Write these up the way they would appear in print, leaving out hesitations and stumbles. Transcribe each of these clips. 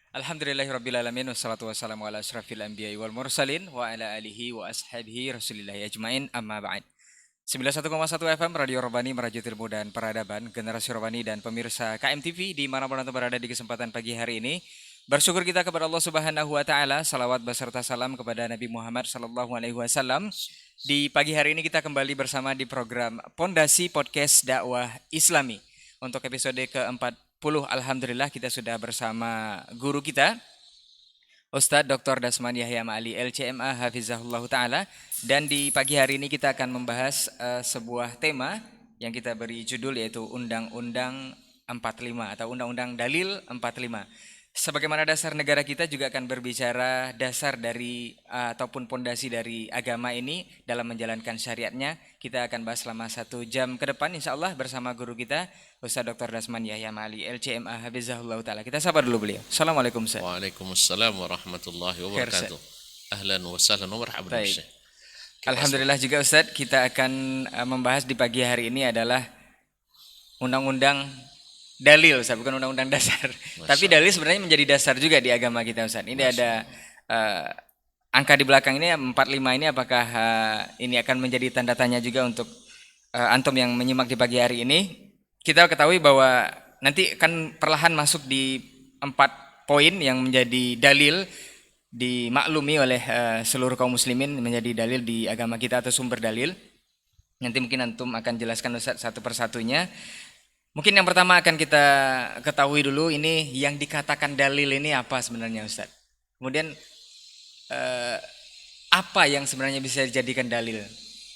Alhamdulillahirrabbilalamin. Wassalatu wassalamu ala ashrafil anbiya'i wal mursalin wa ala alihi wa ashabihi rasulillahi ajmain amma ba'd. 91,1 FM Radio Robani Merajut Ilmu dan Peradaban, Generasi Robani dan pemirsa KMTV dimanapun Anda berada di kesempatan pagi hari ini. Bersyukur kita kepada Allah Subhanahu wa taala, salawat beserta salam kepada Nabi Muhammad sallallahu alaihi wasallam. Di pagi hari ini kita kembali bersama di program Pondasi Podcast Dakwah Islami. Untuk episode ke-40, alhamdulillah kita sudah bersama guru kita Ustadz Dr. Dasman Yahya Ma'ali LCMA Hafizahullah Ta'ala. Dan di pagi hari ini kita akan membahas sebuah tema yang kita beri judul yaitu Undang-Undang 45 atau Undang-Undang Dalil 45. Sebagaimana dasar negara kita juga akan berbicara dasar dari ataupun pondasi dari agama ini dalam menjalankan syariatnya. Kita akan bahas selama 1 jam ke depan insya Allah bersama guru kita Ustaz Dr. Dasman Yahya Ma'ali LCMA Hafizahullah Ta'ala. Kita sapa dulu beliau. Assalamualaikum Ustaz. Waalaikumsalam warahmatullahi wabarakatuh. Ahlan wa sahlan wa marhaban Baik. Alhamdulillah juga Ustaz, kita akan membahas di pagi hari ini adalah undang-undang dalil Ustaz, bukan undang-undang dasar. Tapi dalil sebenarnya menjadi dasar juga di agama kita Ustaz. Ini ada angka di belakang ini 45 ini, apakah ini akan menjadi tanda tanya juga untuk antum yang menyimak di pagi hari ini. Kita ketahui bahwa nanti akan perlahan masuk di 4 poin yang menjadi dalil dimaklumi oleh seluruh kaum muslimin menjadi dalil di agama kita atau sumber dalil. Nanti mungkin antum akan jelaskan Ustaz satu persatunya. Mungkin yang pertama akan kita ketahui dulu ini yang dikatakan dalil ini apa sebenarnya Ustaz. Kemudian apa yang sebenarnya bisa dijadikan dalil?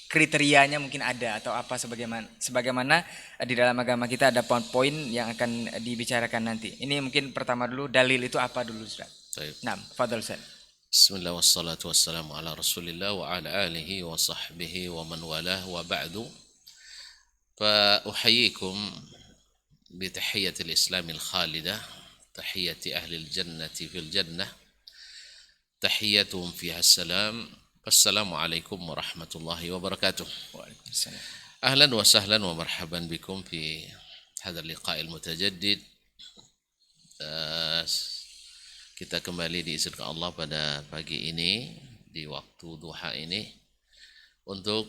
Kriterianya mungkin ada atau apa sebagaimana di dalam agama kita ada poin yang akan dibicarakan nanti. Ini mungkin pertama dulu, dalil itu apa dulu Ustaz? Nah, fadhal Ustaz. Bismillah wassalatu wassalamu ala Rasulillah wa ala alihi wa sahbihi wa man walah wa ba'du. Fa uhayyikum bi tahiyyatil islamil khalidah, tahiyyati ahlil jannati fil jannah, tahiyyatuhum fiha salam. Assalamualaikum warahmatullahi wabarakatuh. Waalaikumsalam. Ahlan wa sahlan wa marhaban bikum fi hadzal liqa'il mutajaddid. Kita kembali diizinkan Allah pada pagi ini di waktu duha ini untuk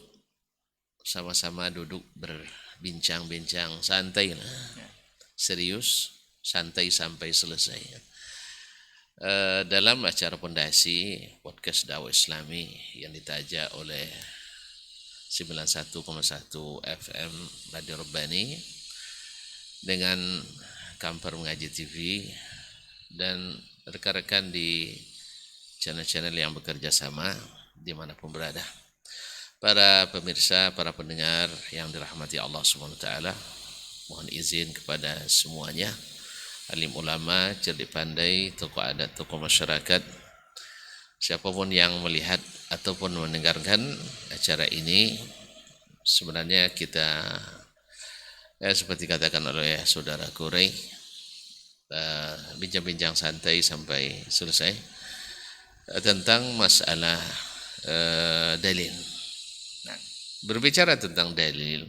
sama-sama duduk berbincang-bincang santai, serius, santai sampai selesai. Dalam acara pondasi podcast dakwah Islami yang ditaja oleh 91,1 FM Radio Robani dengan Kampar Mengaji TV dan rekan-rekan di channel-channel yang bekerja sama dimanapun berada. Para pemirsa, para pendengar yang dirahmati Allah SWT, mohon izin kepada semuanya, alim ulama, cerdik pandai, tokoh adat, tokoh masyarakat, siapapun yang melihat ataupun mendengarkan acara ini, sebenarnya kita seperti katakan oleh saudara Kurai, bincang-bincang santai sampai selesai tentang masalah dalil. Nah, berbicara tentang dalil,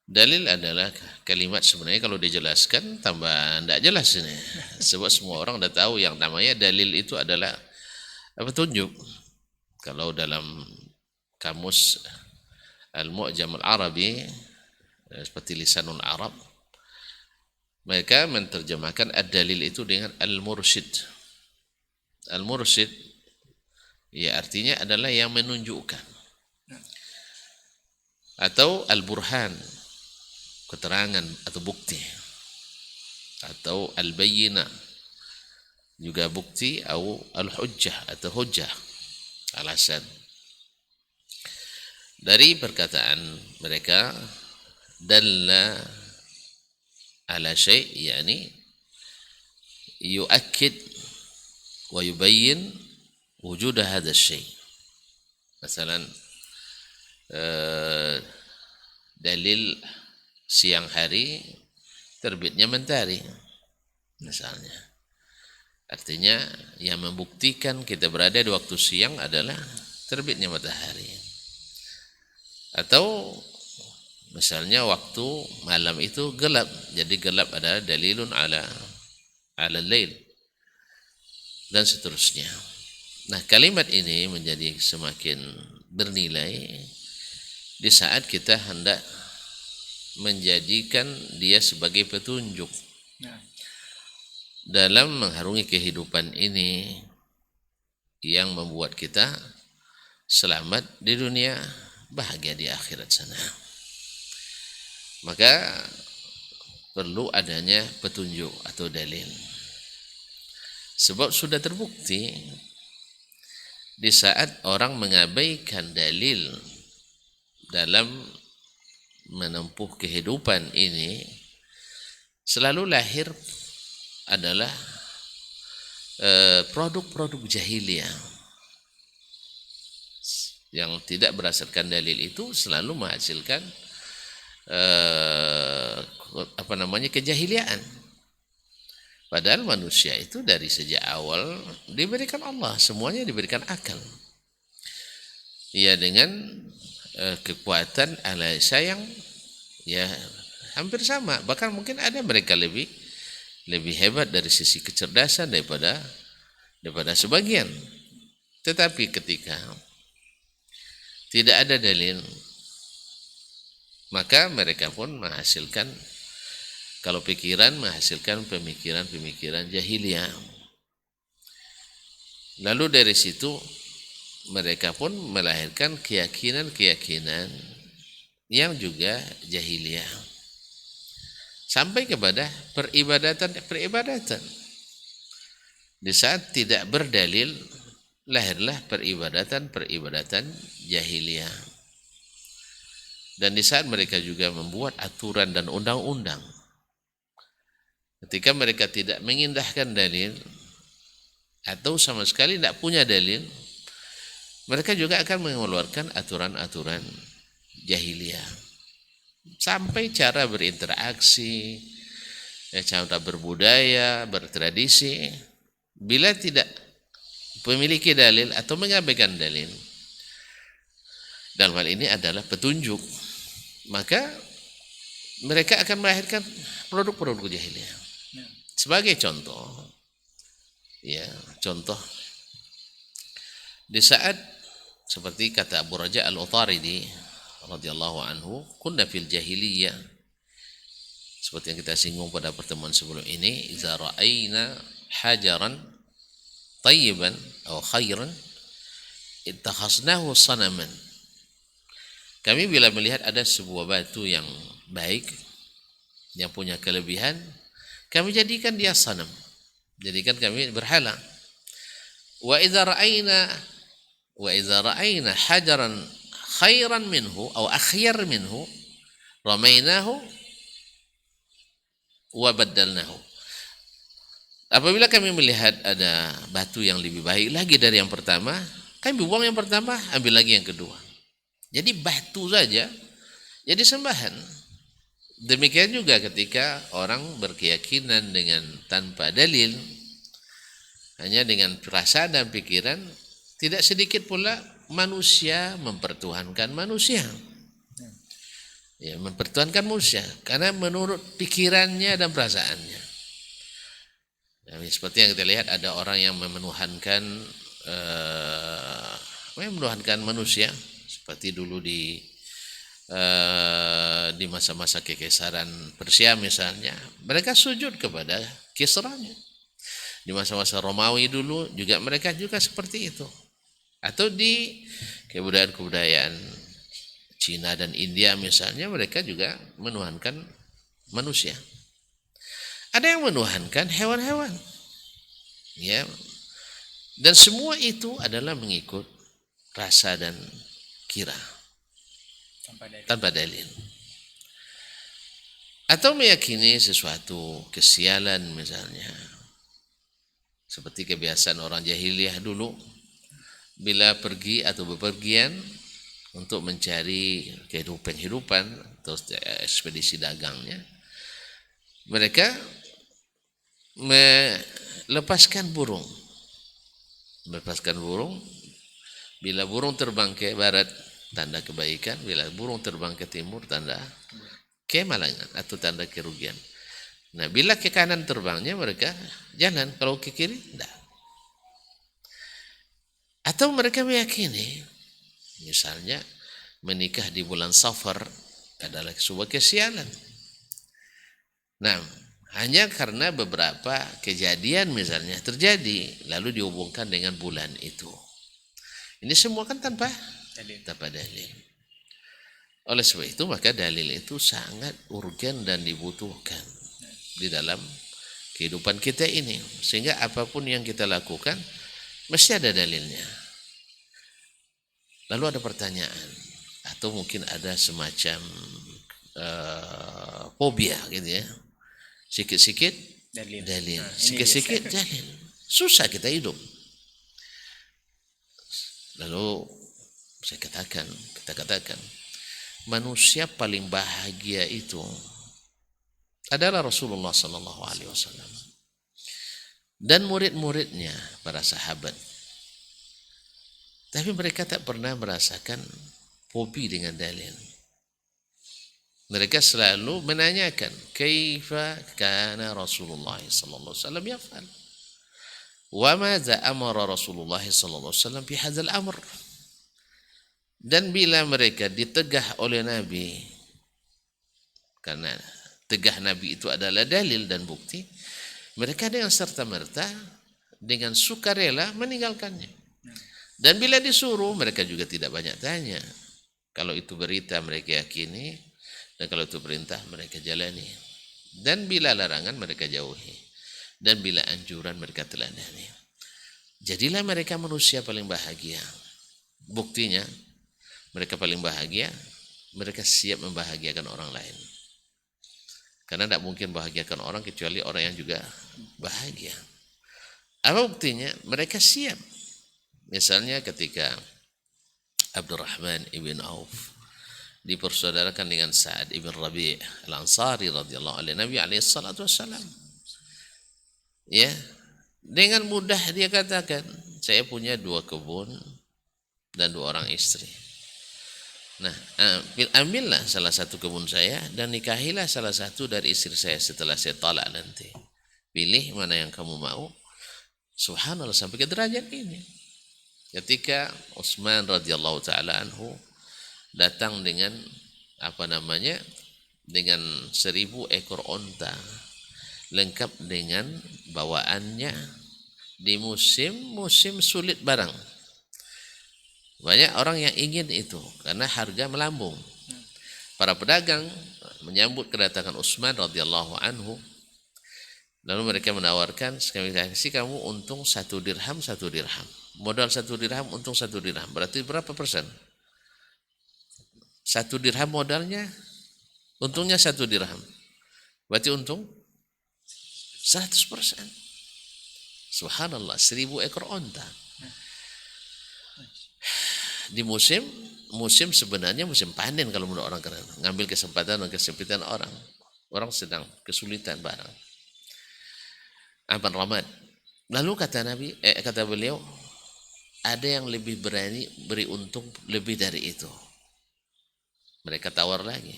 dalil adalah kalimat sebenarnya kalau dijelaskan tambah tidak jelas ini. Sebab semua orang sudah tahu yang namanya dalil itu adalah petunjuk. Kalau dalam kamus Al-Mu'jam Al-Arabi seperti Lisanul Arab, mereka menerjemahkan ad-dalil itu dengan al-mursyid. Al-mursyid ya artinya adalah yang menunjukkan. Atau al-burhan, keterangan atau bukti. Atau al-bayyinah, juga bukti, atau al-hujjah atau hujjah, alasan. Dari perkataan mereka, dalla ala syai' yani yu'akkid wa yubayyin wujud hadha syai'. Misalan dalil siang hari terbitnya mentari misalnya, artinya yang membuktikan kita berada di waktu siang adalah terbitnya matahari. Atau misalnya waktu malam itu gelap, jadi gelap adalah dalilun ala lail, dan seterusnya. Nah, kalimat ini menjadi semakin bernilai di saat kita hendak menjadikan dia sebagai petunjuk dalam mengharungi kehidupan ini yang membuat kita selamat di dunia, bahagia di akhirat sana. Maka perlu adanya petunjuk atau dalil. Sebab sudah terbukti di saat orang mengabaikan dalil dalam menempuh kehidupan ini, selalu lahir adalah produk-produk jahiliyah yang tidak berdasarkan dalil, itu selalu menghasilkan kejahiliaan. Padahal manusia itu dari sejak awal diberikan Allah, semuanya diberikan akal. Ya, dengan kekuatan analisa yang ya hampir sama, bahkan mungkin ada mereka lebih hebat dari sisi kecerdasan daripada sebagian. Tetapi ketika tidak ada dalil, maka mereka pun menghasilkan, kalau pikiran menghasilkan pemikiran jahiliyah. Lalu dari situ mereka pun melahirkan keyakinan yang juga jahiliyah. Sampai kepada peribadatan. Di saat tidak berdalil, lahirlah peribadatan jahiliyah. Dan di saat mereka juga membuat aturan dan undang-undang, ketika mereka tidak mengindahkan dalil atau sama sekali tidak punya dalil, mereka juga akan mengeluarkan aturan-aturan jahiliyah. Sampai cara berinteraksi, cara berbudaya, bertradisi, bila tidak memiliki dalil atau mengabaikan dalil, dalam hal ini adalah petunjuk, maka mereka akan melahirkan produk-produk jahiliyah. Sebagai contoh, di saat seperti kata Abu Raja Al-Utaridi radhiyallahu anhu, kunna fil jahiliyah, seperti yang kita singgung pada pertemuan sebelum ini, idza ra'ayna hajaran tayyiban atau khairan ittakhasnahu sanaman. Kami bila melihat ada sebuah batu yang baik, yang punya kelebihan, kami jadikan dia sanam, jadikan kami berhala. Wa idza ra'ayna hajaran khairan minhu atau akhyar minhu ramainahu wa baddalnahu. Apabila kami melihat ada batu yang lebih baik lagi dari yang pertama, kami buang yang pertama, ambil lagi yang kedua. Jadi batu saja jadi sembahan. Demikian juga ketika orang berkeyakinan dengan tanpa dalil, hanya dengan perasaan dan pikiran, tidak sedikit pula manusia mempertuhankan manusia. Ya, mempertuhankan manusia karena menurut pikirannya dan perasaannya. Ya, seperti yang kita lihat, ada orang yang memenuhankan manusia, seperti dulu di masa-masa kekaisaran Persia misalnya, mereka sujud kepada Kisranya. Di masa-masa Romawi dulu juga mereka juga seperti itu. Atau di kebudayaan Cina dan India misalnya, mereka juga menuhankan manusia. Ada yang menuhankan hewan-hewan. Ya. Dan semua itu adalah mengikut rasa dan kira. Tanpa dalil. Atau meyakini sesuatu kesialan misalnya. Seperti kebiasaan orang jahiliyah dulu, bila pergi atau bepergian untuk mencari kehidupan atau ekspedisi dagangnya, mereka melepaskan burung. Bila burung terbang ke barat, tanda kebaikan. Bila burung terbang ke timur, tanda kemalangan atau tanda kerugian. Nah, bila ke kanan terbangnya, mereka jalan. Kalau ke kiri, tidak. Atau mereka meyakini misalnya menikah di bulan Safar adalah sebuah kesialan. Nah, hanya karena beberapa kejadian misalnya terjadi lalu dihubungkan dengan bulan itu. Ini semua kan tanpa dalil. Oleh sebab itu maka dalil itu sangat urgen dan dibutuhkan di dalam kehidupan kita ini, sehingga apapun yang kita lakukan mesti ada dalilnya. Lalu ada pertanyaan atau mungkin ada semacam fobia gitu ya, sikit-sikit dalil, sikit-sikit dalil, susah kita hidup. Lalu kita katakan manusia paling bahagia itu adalah Rasulullah Sallallahu Alaihi Wasallam dan murid-muridnya, para sahabat. Tapi mereka tak pernah merasakan fobi dengan dalil. Mereka selalu menanyakan, kaifa kana Rasulullah Sallallahu Alaihi Wasallam yaf'al? Wa madza amara Rasulullah Sallallahu Alaihi Wasallam fi hadzal amr? Dan bila mereka ditegah oleh Nabi, karena tegah Nabi itu adalah dalil dan bukti, mereka dengan serta-merta, dengan sukarela meninggalkannya. Dan bila disuruh, mereka juga tidak banyak tanya. Kalau itu berita mereka yakini, dan kalau itu perintah mereka jalani. Dan bila larangan mereka jauhi. Dan bila anjuran mereka teladani. Jadilah mereka manusia paling bahagia. Buktinya, mereka paling bahagia, mereka siap membahagiakan orang lain. Karena tidak mungkin bahagiakan orang kecuali orang yang juga bahagia. Apa buktinya? Mereka siap. Misalnya ketika Abdurrahman ibn Auf dipersaudarakan dengan Sa'ad ibn Rabi' al-Ansari radhiyallahu anhu, Nabi alaihi salatu wassalam. Ya, dengan mudah dia katakan, saya punya 2 kebun dan 2 orang istri. Nah, ambillah salah satu kebun saya dan nikahilah salah satu dari istri saya setelah saya talak nanti. Pilih mana yang kamu mau. Subhanallah, sampai ke derajat ini. Ketika Utsman radhiyallahu taala anhu datang dengan dengan 1000 ekor onta lengkap dengan bawaannya di musim sulit barang. Banyak orang yang ingin itu karena harga melambung. Para pedagang menyambut kedatangan Utsman radhiyallahu anhu. Lalu mereka menawarkan, sekali kasih kamu untung 1 dirham 1 dirham. Modal 1 dirham, untung 1 dirham. Berarti berapa persen? 1 dirham modalnya, untungnya 1 dirham. Berarti untung 100%. Subhanallah, 1000 ekor onta. Di musim sebenarnya musim panen kalau menurut orang keren, ngambil kesempatan dan kesempitan orang sedang kesulitan barang. Ampan Ramad. Lalu kata beliau, ada yang lebih berani beri untung lebih dari itu. Mereka tawar lagi,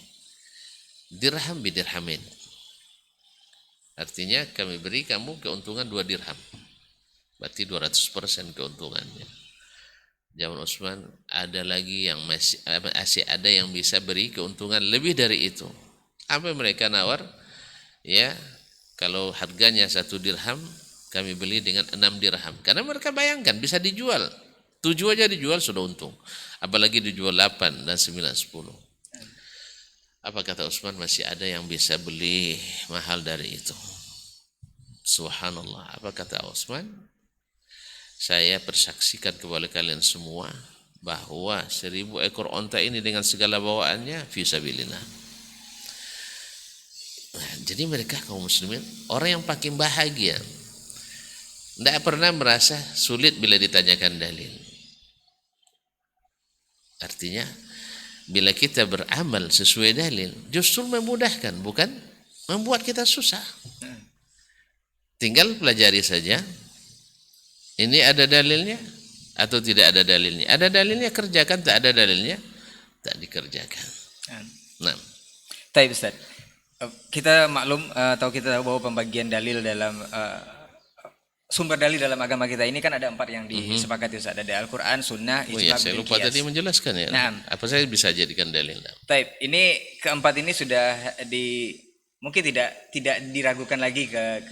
dirham bidirhamin, artinya kami beri kamu keuntungan 2 dirham, berarti 200% keuntungannya. Zaman Utsman ada lagi yang masih ada yang bisa beri keuntungan lebih dari itu. Sampai mereka nawar, ya kalau harganya 1 dirham, kami beli dengan 6 dirham. Karena mereka bayangkan bisa dijual. 7 aja dijual sudah untung. Apalagi dijual 8 dan 9, 10. Apa kata Utsman? Masih ada yang bisa beli mahal dari itu. Subhanallah. Apa kata Utsman? Saya persaksikan kepada kalian semua bahwa 1000 ekor onta ini dengan segala bawaannya fisabilillah. Nah, jadi mereka kaum muslimin orang yang paling bahagia, tidak pernah merasa sulit bila ditanyakan dalil. Artinya bila kita beramal sesuai dalil justru memudahkan, bukan membuat kita susah. Tinggal pelajari saja. Ini ada dalilnya atau tidak ada dalilnya. Ada dalilnya kerjakan, tak ada dalilnya tak dikerjakan. Nah, Baik Ustaz. Kita maklum atau kita tahu bahwa pembagian dalil dalam sumber dalil dalam agama kita ini kan ada 4 yang disepakati Ustaz. Ada Al-Quran, Sunnah, Oh ya, Ijma' saya dan lupa Qiyas. tadi menjelaskan ya. Naam. Apa saya bisa jadikan dalil? Taib, ini keempat ini sudah mungkin tidak diragukan lagi ke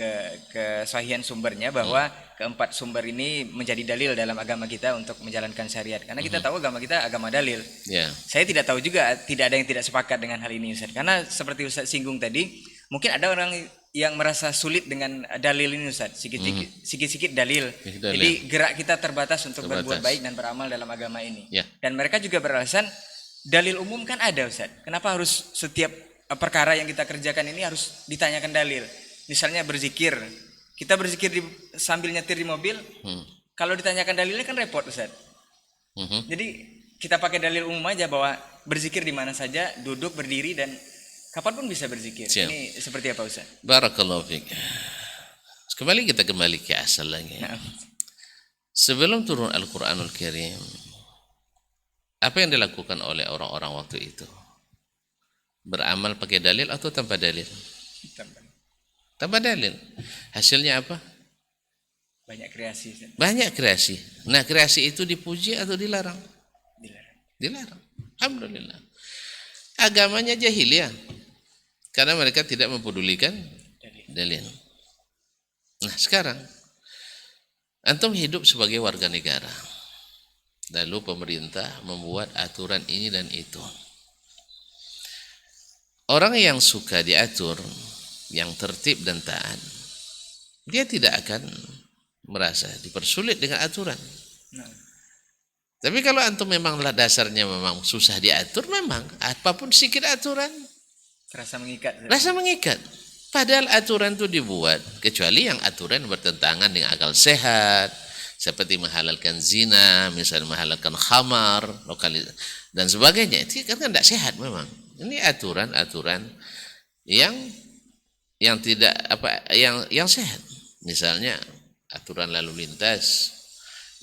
kesahihan sumbernya, bahwa keempat sumber ini menjadi dalil dalam agama kita untuk menjalankan syariat. Karena kita tahu agama kita agama dalil. Ya. Saya tidak tahu juga, tidak ada yang tidak sepakat dengan hal ini Ustaz. Karena seperti Ustaz singgung tadi, mungkin ada orang yang merasa sulit dengan dalil ini Ustaz. Sikit-sikit dalil. Jadi gerak kita terbatas untuk berbuat baik dan beramal dalam agama ini. Ya. Dan mereka juga beralasan dalil umum kan ada Ustaz. Kenapa harus setiap perkara yang kita kerjakan ini harus ditanyakan dalil? Misalnya berzikir. Kita berzikir sambil nyetir di mobil. Kalau ditanyakan dalilnya kan repot Ustaz. Jadi kita pakai dalil umum aja bahwa berzikir di mana saja, duduk, berdiri, dan kapanpun bisa berzikir. Siap. Ini seperti apa Ustaz? Barakallahu fiik. Kita kembali ke asal lagi. Nah, Sebelum turun Al-Quranul Karim, apa yang dilakukan oleh orang-orang waktu itu? Beramal pakai dalil atau tanpa dalil? Tanpa dalil. Hasilnya apa? banyak kreasi Ustaz. Banyak kreasi. Nah, kreasi itu dipuji atau dilarang? Dilarang. Dilarang. Alhamdulillah. Agamanya jahiliyah. Karena mereka tidak mempedulikan dalil. Nah, sekarang antum hidup sebagai warga negara. Lalu pemerintah membuat aturan ini dan itu. Orang yang suka diatur, yang tertib dan taat, dia tidak akan merasa dipersulit dengan aturan. Tapi kalau antum memanglah dasarnya memang susah diatur, memang apapun sedikit aturan Terasa mengikat Ustaz. rasa mengikat. Padahal aturan itu dibuat, kecuali yang aturan bertentangan dengan akal sehat, seperti menghalalkan zina, misalnya menghalalkan khamar, dan sebagainya. Itu kan tidak sehat memang. Ini aturan-aturan yang tidak yang sehat. Misalnya aturan lalu lintas,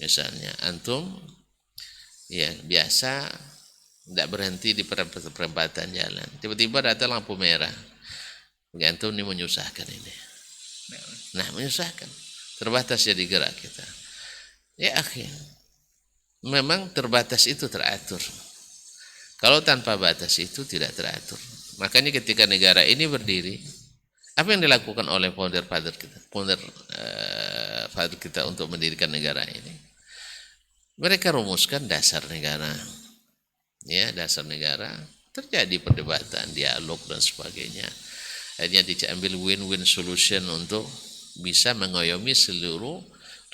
misalnya antum ya biasa tidak berhenti di perempatan jalan, tiba-tiba datang lampu merah, antum ini menyusahkan ini. Nah, menyusahkan, terbatas jadi gerak kita. Ya akhir, memang terbatas itu teratur. Kalau tanpa batas itu tidak teratur. Makanya ketika negara ini berdiri, apa yang dilakukan oleh founder kita untuk mendirikan negara ini? Mereka rumuskan dasar negara. Ya, dasar negara, terjadi perdebatan, dialog dan sebagainya. Akhirnya diambil win-win solution untuk bisa mengayomi seluruh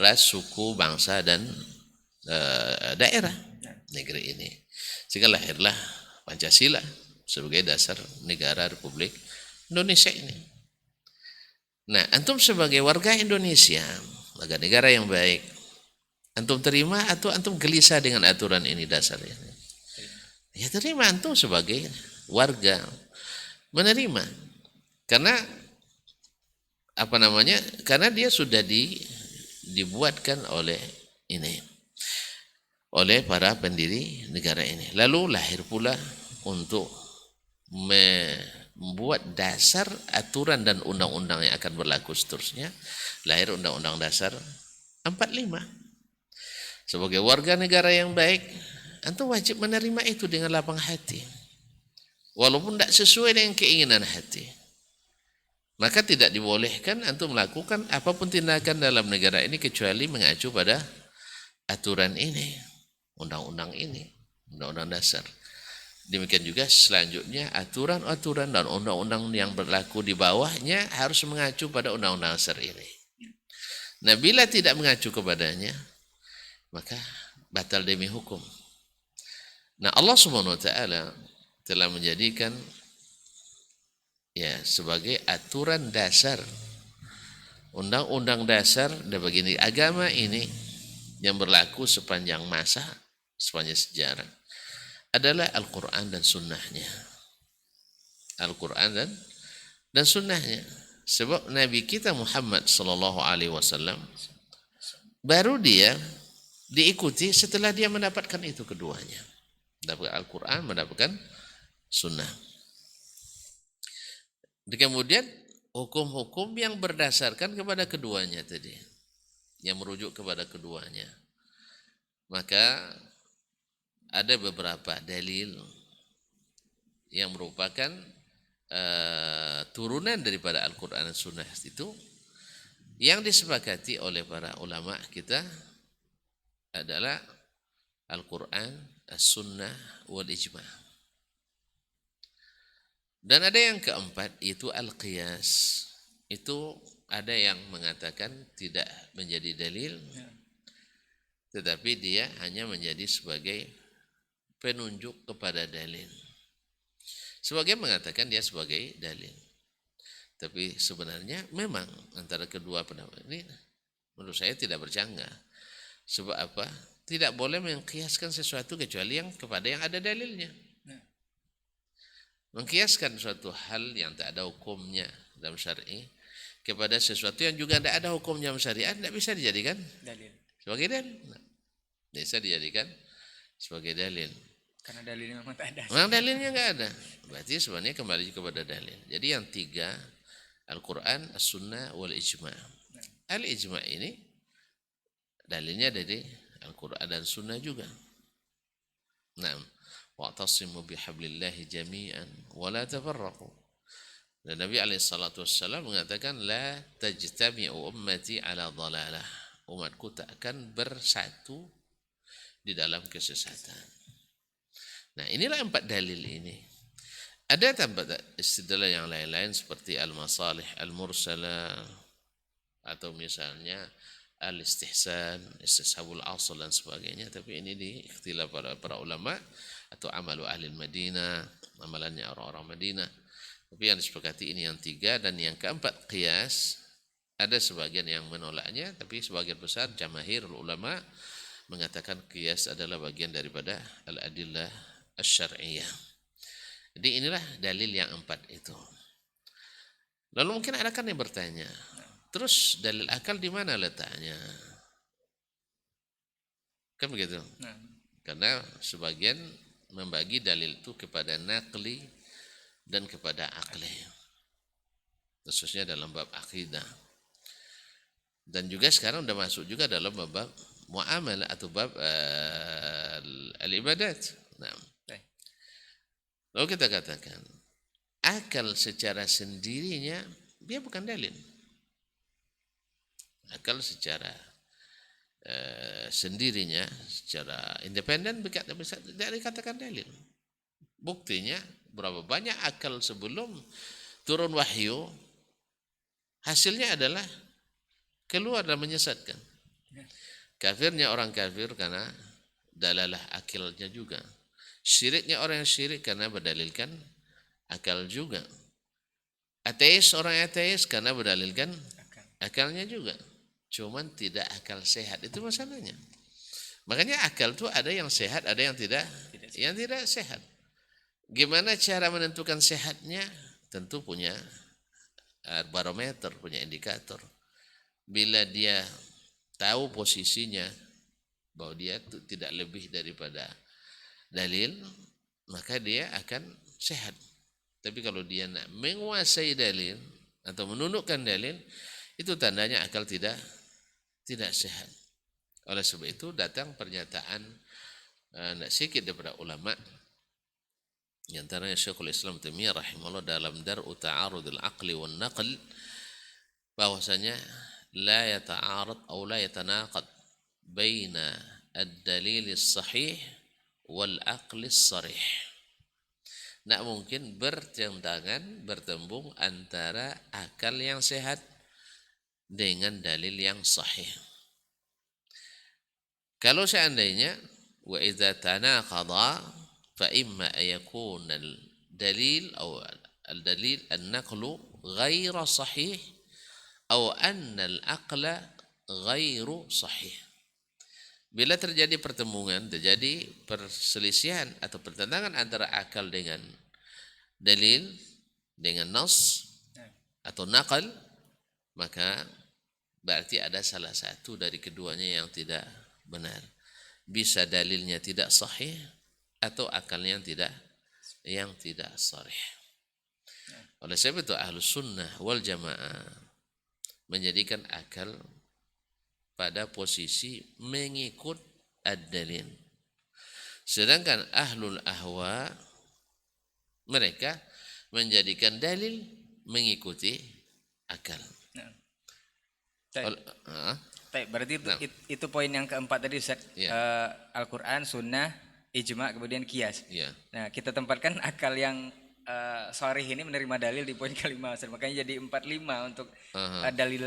ras, suku, bangsa dan daerah negeri ini. Sehingga lahirlah Pancasila sebagai dasar negara Republik Indonesia ini. Nah, antum sebagai warga Indonesia, warga negara yang baik, antum terima atau antum gelisah dengan aturan ini dasar ini? Ya terima, antum sebagai warga menerima. Karena apa namanya? Karena dia sudah dibuatkan oleh para pendiri negara ini. Lalu lahir pula untuk membuat dasar aturan dan undang-undang yang akan berlaku seterusnya. Lahir Undang-Undang Dasar 45. Sebagai warga negara yang baik, antum wajib menerima itu dengan lapang hati. Walaupun tidak sesuai dengan keinginan hati. Maka tidak dibolehkan antum melakukan apapun tindakan dalam negara ini kecuali mengacu pada aturan ini, undang-undang ini, undang-undang dasar. Demikian juga selanjutnya aturan-aturan dan undang-undang yang berlaku di bawahnya harus mengacu pada undang-undang dasar ini. Nah, bila tidak mengacu kepadanya, maka batal demi hukum. Nah, Allah Subhanahu wa taala telah menjadikan ya sebagai aturan dasar, undang-undang dasar dan begini agama ini yang berlaku sepanjang masa, sepanjang sejarah adalah Al-Quran dan Sunnahnya. Al-Quran dan Sunnahnya. Sebab Nabi kita Muhammad Sallallahu Alaihi Wasallam baru dia diikuti setelah dia mendapatkan itu keduanya, mendapatkan Al-Quran, mendapatkan Sunnah. Dan kemudian hukum-hukum yang berdasarkan kepada keduanya tadi. yang merujuk kepada keduanya. Maka ada beberapa dalil yang merupakan turunan daripada Al-Quran dan Sunnah itu yang disepakati oleh para ulama kita adalah Al-Quran, As-Sunnah, wal Ijma'. Dan ada yang keempat, yaitu Al-Qiyas. Itu ada yang mengatakan tidak menjadi dalil, tetapi dia hanya menjadi sebagai penunjuk kepada dalil. Sebagian mengatakan dia sebagai dalil. Tapi sebenarnya memang antara kedua pendapat ini menurut saya tidak bercanggah. Sebab apa? Tidak boleh mengkiaskan sesuatu kecuali yang kepada yang ada dalilnya. Mengkiaskan suatu hal yang tak ada hukumnya dalam syar'i kepada sesuatu yang juga tidak ada hukumnya dalam syariat tidak bisa dijadikan Dalil. sebagai dalil. Bisa dijadikan sebagai dalil. Karena dalilnya memang tak ada. Memang dalilnya enggak ada. Berarti sebenarnya kembali kepada dalil. Jadi yang tiga, Al-Quran, As-Sunnah, wal Ijma'. Al-Ijma' ini dalilnya dari Al-Quran dan Sunnah juga. Naam. Wa'tasimu bihablillahi jami'an wa la tafarraqu. Dan Nabi SAW mengatakan la tajtami'u ummati ala dhalalah. Umatku tak akan bersatu di dalam kesesatan. Nah, inilah 4 dalil ini. Ada tambah istilah yang lain-lain seperti al-masalih al-mursalah atau misalnya al-istihsan, istishabul asal dan sebagainya, tapi ini diikhtilaf para ulama atau amalu ahli Madinah, amalannya orang-orang Madinah. Tapi yang disepakati ini yang tiga, dan yang keempat qiyas. Ada sebagian yang menolaknya, tapi sebagian besar jamaahir ulama mengatakan qiyas adalah bagian daripada al-adillah asy-syar'iyyah. Jadi inilah dalil yang 4 itu. Lalu mungkin ada kan yang bertanya, terus dalil akal di mana letaknya? Kan begitu? Karena sebagian membagi dalil itu kepada naqli dan kepada akli, khususnya dalam bab akidah. Dan juga sekarang sudah masuk juga dalam bab muamalah atau bab al-ibadat. Nah, lalu kita katakan akal secara sendirinya dia bukan dalil. Akal secara sendirinya, secara independen tidak dikatakan dalil. Buktinya berapa banyak akal sebelum turun wahyu hasilnya adalah keluar dan menyesatkan. Kafirnya orang kafir karena dalalah akalnya juga. Syiriknya orang yang syirik karena berdalilkan akal juga. Ateis orang ateis karena berdalilkan akalnya juga. Cuman tidak akal sehat, itu masalahnya. Makanya akal itu ada yang sehat, ada yang tidak sehat. Gimana cara menentukan sehatnya? Tentu punya barometer, punya indikator. Bila dia tahu posisinya bahwa dia tidak lebih daripada dalil, maka dia akan sehat. Tapi kalau dia nak menguasai dalil atau menundukkan dalil, itu tandanya akal tidak sehat. Oleh sebab itu datang pernyataan sedikit daripada ulama, di antaranya Syekhul Islam Taimiyah rahimahullah dalam Dar'u Ta'arudul Aqli wan Naql, bahwasanya la yata'arad atau la yatanaqad baina ad-dalil as-sahih wal aqli as-sarih. Tidak mungkin bertentangan, bertembung antara akal yang sehat dengan dalil yang sahih. Kalau seandainya wa idza tanaqada fa imma ayakun al-dalil atau al-dalil an-naqlu ghairu sahih atau anna al-aqla ghairu sahih. Bila terjadi pertemuan, terjadi perselisihan atau pertentangan antara akal dengan dalil, dengan nas atau naqal, maka berarti ada salah satu dari keduanya yang tidak benar. Bisa dalilnya tidak sahih atau akalnya yang tidak sahih. Oleh sebab itu Ahlus Sunnah wal Jamaah menjadikan akal pada posisi mengikut ad-dalil. Sedangkan ahlul ahwa mereka menjadikan dalil mengikuti akal. Nah, baik. Ah, Berarti nah, itu poin yang keempat tadi Ustaz. ya, Al-Quran, Sunnah, Ijma, kemudian Qiyas. ya. Nah, kita tempatkan akal yang sharih ini menerima dalil di poin kelima Ustaz. Makanya jadi 45 untuk Aha. dalil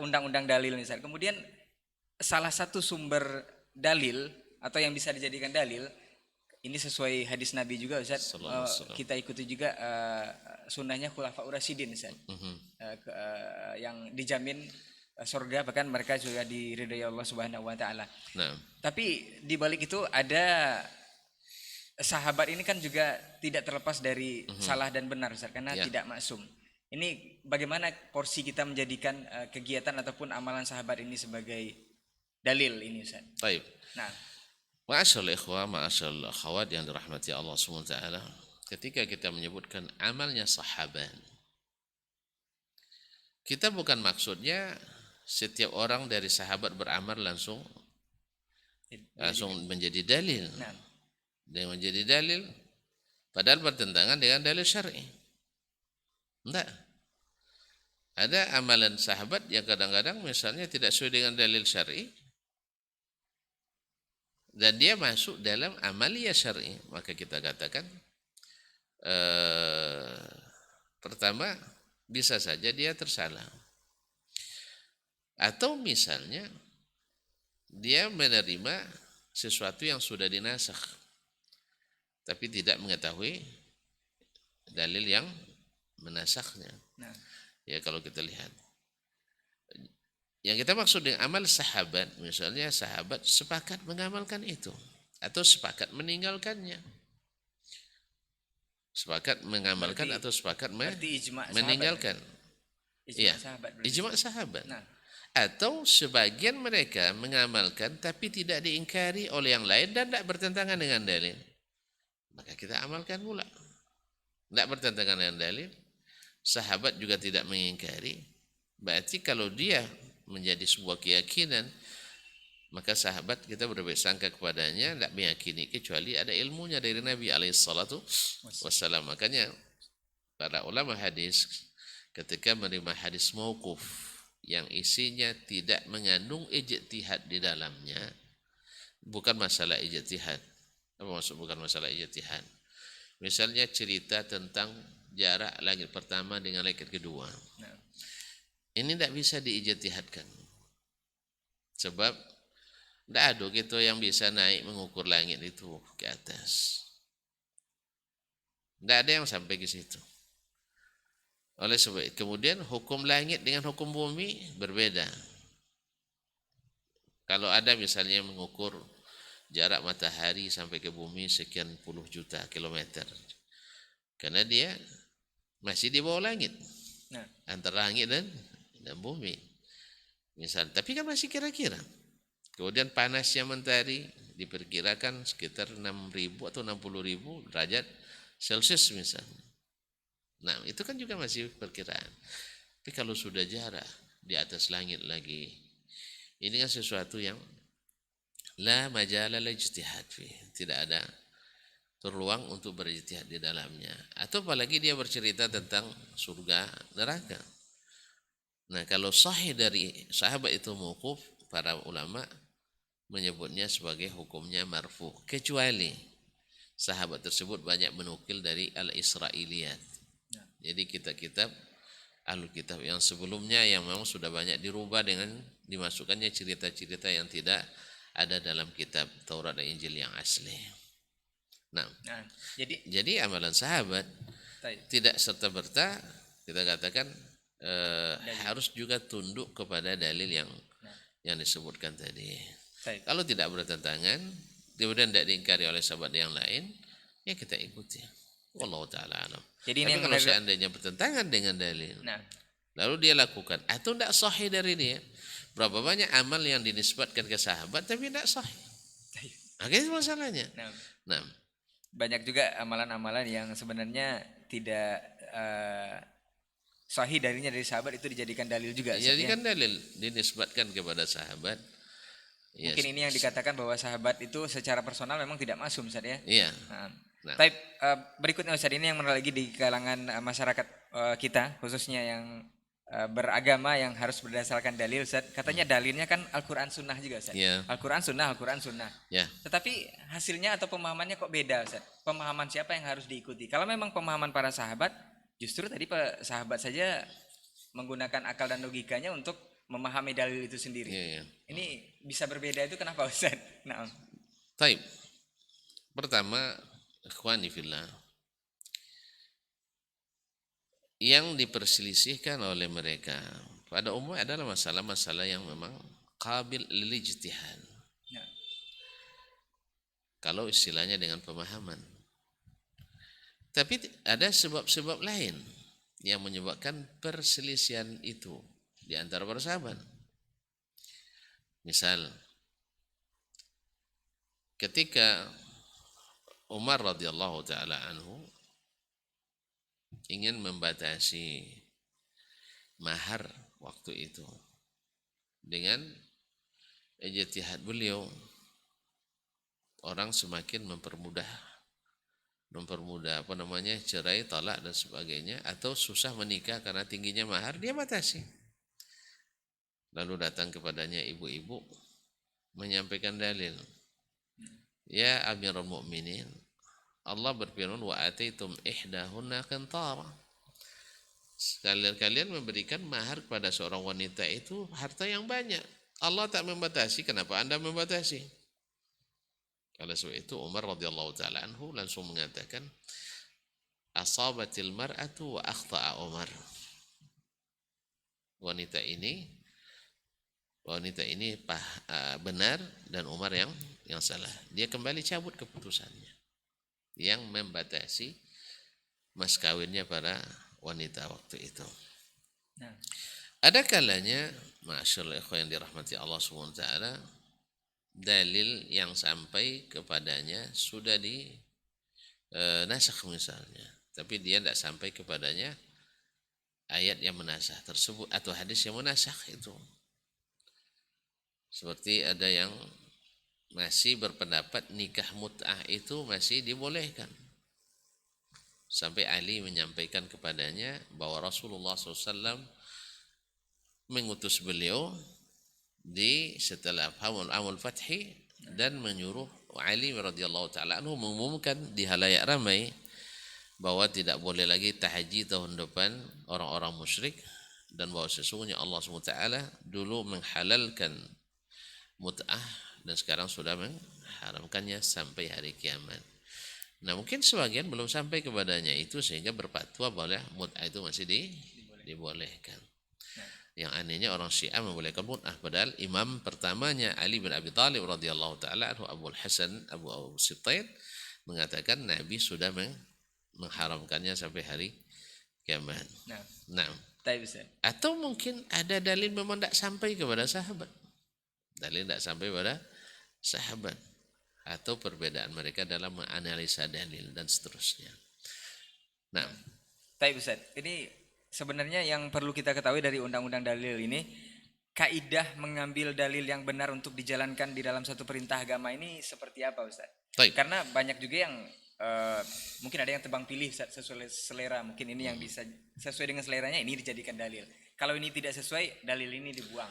undang-undang dalil nih Ustaz. Kemudian salah satu sumber dalil atau yang bisa dijadikan dalil ini sesuai hadis Nabi juga Ustaz. Sallallahu alaihi wasallam. Kita ikuti juga sunnahnya Khulafaur Rasyidin Ustaz. Yang dijamin surga, bahkan mereka juga diridhai Allah Subhanahu wa taala. Nah, Tapi di balik itu ada sahabat ini kan juga tidak terlepas dari salah dan benar Ustaz, karena Ya. tidak maksum. Ini bagaimana porsi kita menjadikan kegiatan ataupun amalan sahabat ini sebagai dalil ini Ustaz. baik. Nah, Ma'asyal ikhwah, ma'asyal akhwat yang dirahmati Allah SWT, ketika kita menyebutkan amalnya sahabat, kita bukan maksudnya setiap orang dari sahabat beramal langsung menjadi dalil. nah, Dia menjadi dalil padahal bertentangan dengan dalil syar'i. Enggak. Ada amalan sahabat yang kadang-kadang misalnya tidak sesuai dengan dalil syar'i dan dia masuk dalam amaliyah syar'i, maka kita katakan pertama bisa saja dia tersalah. Atau misalnya dia menerima sesuatu yang sudah dinasakh tapi tidak mengetahui dalil yang menasakhnya. nah, Ya kalau kita lihat, yang kita maksud dengan amal sahabat, misalnya sahabat sepakat mengamalkan itu atau sepakat meninggalkannya, sepakat mengamalkan Berarti- atau sepakat berarti ijma sahabat, meninggalkan. ijma Iya, sahabat. berarti. ijma sahabat. Nah, Atau sebagian mereka mengamalkan tapi tidak diingkari oleh yang lain dan tidak bertentangan dengan dalil, maka kita amalkan pula. Tidak bertentangan dengan dalil, sahabat juga tidak mengingkari, berarti kalau dia menjadi sebuah keyakinan, maka sahabat kita berbaik sangka kepadanya, tidak meyakini kecuali ada ilmunya dari Nabi alaihissalatu wassalam. Makanya para ulama hadis ketika menerima hadis mauquf yang isinya tidak mengandung ijtihad di dalamnya, bukan masalah ijtihad. Apa maksud bukan masalah ijtihad? Misalnya cerita tentang jarak langit pertama dengan langit kedua. nah, Ini tidak bisa diijtihadkan. Sebab tidak ada gitu yang bisa naik mengukur langit itu ke atas. Tidak ada yang sampai ke situ. Oleh sebab itu, kemudian hukum langit dengan hukum bumi berbeda. Kalau ada misalnya mengukur jarak matahari sampai ke bumi sekian puluh juta kilometer, karena dia masih di bawah langit, nah, antara langit dan bumi. Misal, tapi kan masih kira-kira. Kemudian panasnya mentari diperkirakan sekitar 6.000 atau 60.000 derajat Celcius misalnya. Nah, itu kan juga masih perkiraan. Tapi kalau sudah jarak di atas langit lagi, ini kan sesuatu yang la majala la ijtihad fi. Tidak ada peluang untuk berijtihad di dalamnya. Atau apalagi dia bercerita tentang surga neraka. Nah, kalau sahih dari sahabat itu mauquf, para ulama menyebutnya sebagai hukumnya marfu, kecuali sahabat tersebut banyak menukil dari al-Israiliyat. Jadi kitab-kitab Ahlul Kitab yang sebelumnya yang memang sudah banyak dirubah dengan dimasukkannya cerita-cerita yang tidak ada dalam kitab Taurat dan Injil yang asli. Nah, nah, jadi amalan sahabat tidak serta-merta kita katakan harus juga tunduk kepada dalil yang disebutkan tadi. Kalau tidak bertentangan, kemudian tidak diingkari oleh sahabat yang lain, ya kita ikuti. Wallahu ta'ala alam. Jadi tapi kalau seandainya bertentangan dengan dalil, lalu dia lakukan atau tidak sahih dari dia, berapa banyak amal yang dinisbatkan ke sahabat tapi tidak sahih. Akhirnya masalahnya. Nah, banyak juga amalan-amalan yang sebenarnya tidak sahih dalilnya dari sahabat itu dijadikan dalil juga Ustaz, Jadi ya. kan dalil dinisbatkan kepada sahabat. Ya, Mungkin ini yang dikatakan bahwa sahabat itu secara personal memang tidak masum Ustaz, ya. iya. Nah, Nah, tapi berikutnya Ustaz, ini yang menarik lagi di kalangan masyarakat kita khususnya yang beragama yang harus berdasarkan dalil Ustaz. Katanya dalilnya kan Al-Qur'an Sunnah juga Ustaz. ya, Al-Qur'an Sunnah, Al-Qur'an Sunnah. ya. Tetapi hasilnya atau pemahamannya kok beda Ustaz? Pemahaman siapa yang harus diikuti? Kalau memang pemahaman para sahabat, justru tadi sahabat saja menggunakan akal dan logikanya untuk memahami dalil itu sendiri. Ya, ya. Ini bisa berbeda itu kenapa Ustaz? Nah, Taib. Pertama, ikhwani fillah, yang diperselisihkan oleh mereka pada umumnya adalah masalah-masalah yang memang qabil lil ijtihad. nah, Kalau istilahnya dengan pemahaman. Tapi ada sebab-sebab lain yang menyebabkan perselisihan itu di antara para sahabat. Misal, ketika Umar radhiyallahu taala anhu ingin membatasi mahar waktu itu dengan ijtihad beliau, orang semakin mempermudah cerai, talak dan sebagainya, atau susah menikah karena tingginya mahar, dia batasi. Lalu datang kepadanya ibu-ibu menyampaikan dalil. Ya Amirul Mukminin, Allah berfirman wa ataitum ihdahunna qintara. Kalian memberikan mahar kepada seorang wanita itu harta yang banyak. Allah tak membatasi, kenapa Anda membatasi? Oleh sebab itu Umar radhiyallahu taala anhu langsung mengatakan asabatil mar'atu wa akhta'a Umar. Wanita ini benar dan Umar yang salah. Dia kembali cabut keputusannya yang membatasi mas kawinnya para wanita waktu itu. nah, Ada kalanya, masyaallah ikhwan yang dirahmati Allah Subhanahu wa taala, dalil yang sampai kepadanya sudah nasakh misalnya, tapi dia tidak sampai kepadanya ayat yang menasakh tersebut atau hadis yang menasakh itu. Seperti ada yang masih berpendapat nikah mut'ah itu masih dibolehkan. Sampai Ali menyampaikan kepadanya bahwa Rasulullah SAW mengutus beliau setelah Amul Fathi dan menyuruh Ali radhiyallahu taala anhu mengumumkan di halayak ramai bahwa tidak boleh lagi tahajji tahun depan orang-orang musyrik, dan bahwa sesungguhnya Allah SWT dulu menghalalkan mut'ah dan sekarang sudah mengharamkannya sampai hari kiamat. Nah, mungkin sebagian belum sampai kepadanya itu sehingga berfatwa bahwa mut'ah itu masih dibolehkan. Yang anehnya orang Syiah membolehkan mut'ah, padahal imam pertamanya Ali bin Abi Thalib radhiyallahu taala anhu Abul Hasan Abu Sibtain mengatakan Nabi sudah mengharamkannya sampai hari kiamat. Nah, atau mungkin ada dalil memang tidak sampai kepada sahabat. Dalil tidak sampai pada sahabat, atau perbedaan mereka dalam menganalisa dalil dan seterusnya. Nah, Ustaz, ini sebenarnya yang perlu kita ketahui dari undang-undang dalil ini, kaidah mengambil dalil yang benar untuk dijalankan di dalam satu perintah agama ini seperti apa Ustaz? Karena banyak juga yang mungkin ada yang tebang pilih Ustaz, sesuai selera, mungkin ini yang bisa sesuai dengan seleranya ini dijadikan dalil. Kalau ini tidak sesuai, dalil ini dibuang.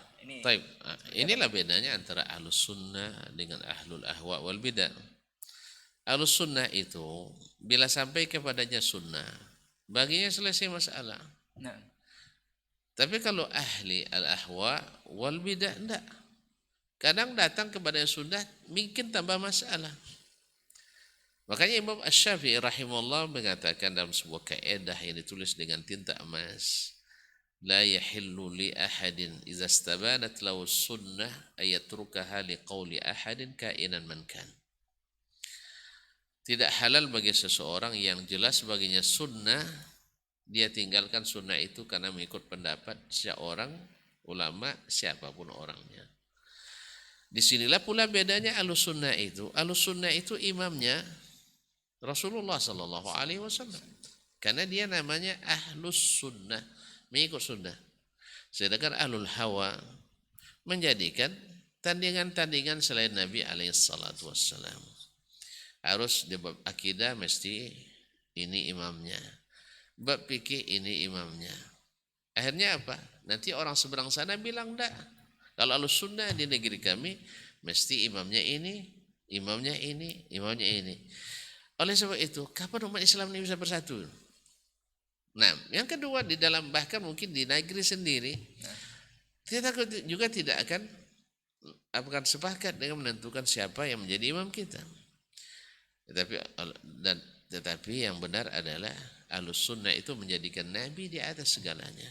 Inilah bedanya antara ahlus sunnah dengan ahlul ahwa wal bidah. Ahlus sunnah itu bila sampai kepadanya sunnah, baginya selesai masalah. Nah, tapi kalau ahli al-ahwa wal bidah enggak. Kadang datang kepada sunnah mungkin tambah masalah. Makanya Imam Asy-Syafi'i rahimahullah mengatakan dalam sebuah kaidah yang ditulis dengan tinta emas, la yahillu li ahadin idza istabanat lahu sunnah ayatrukaha liqauli ahadin kainan man kan. Tidak halal bagi seseorang yang jelas baginya sunnah, dia tinggalkan sunnah itu karena mengikut pendapat seorang ulama siapapun orangnya. Disinilah pula bedanya Ahlus Sunnah itu. Ahlus Sunnah itu imamnya Rasulullah sallallahu alaihi wasallam. Karena dia namanya Ahlus Sunnah, mengikut sunnah. Sedangkan ahlul hawa menjadikan tandingan-tandingan selain Nabi alaihissalatu wassalam. Harus di bab akidah mesti ini imamnya, bab fikih ini imamnya. Akhirnya apa? Nanti orang seberang sana bilang enggak. Kalau ahlus sunnah di negeri kami mesti imamnya ini, imamnya ini, imamnya ini. Oleh sebab itu, kapan umat Islam ini bisa bersatu? Nah, yang kedua di dalam bahkan mungkin di negeri sendiri, kita juga tidak akan sepakat dengan menentukan siapa yang menjadi imam kita. Tetapi yang benar adalah ahlus sunnah itu menjadikan Nabi di atas segalanya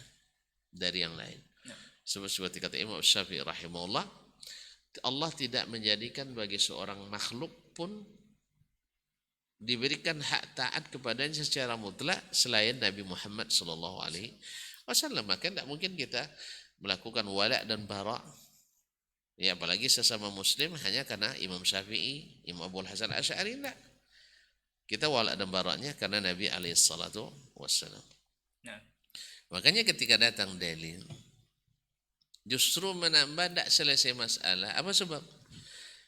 dari yang lain. Seperti kata Imam Syafi'i rahimahullah, Allah tidak menjadikan bagi seorang makhluk pun diberikan hak taat kepadanya secara mutlak selain Nabi Muhammad sallallahu alaihi wasallam. Maka tidak mungkin kita melakukan wala dan bara, ya apalagi sesama muslim hanya karena Imam Syafi'i, Imam Abu Hasan Asy'ari. Tidak, kita wala dan baraknya karena Nabi alaihi salatu wasallam. Makanya ketika datang dalil justru menambah tidak selesai masalah. Apa sebab?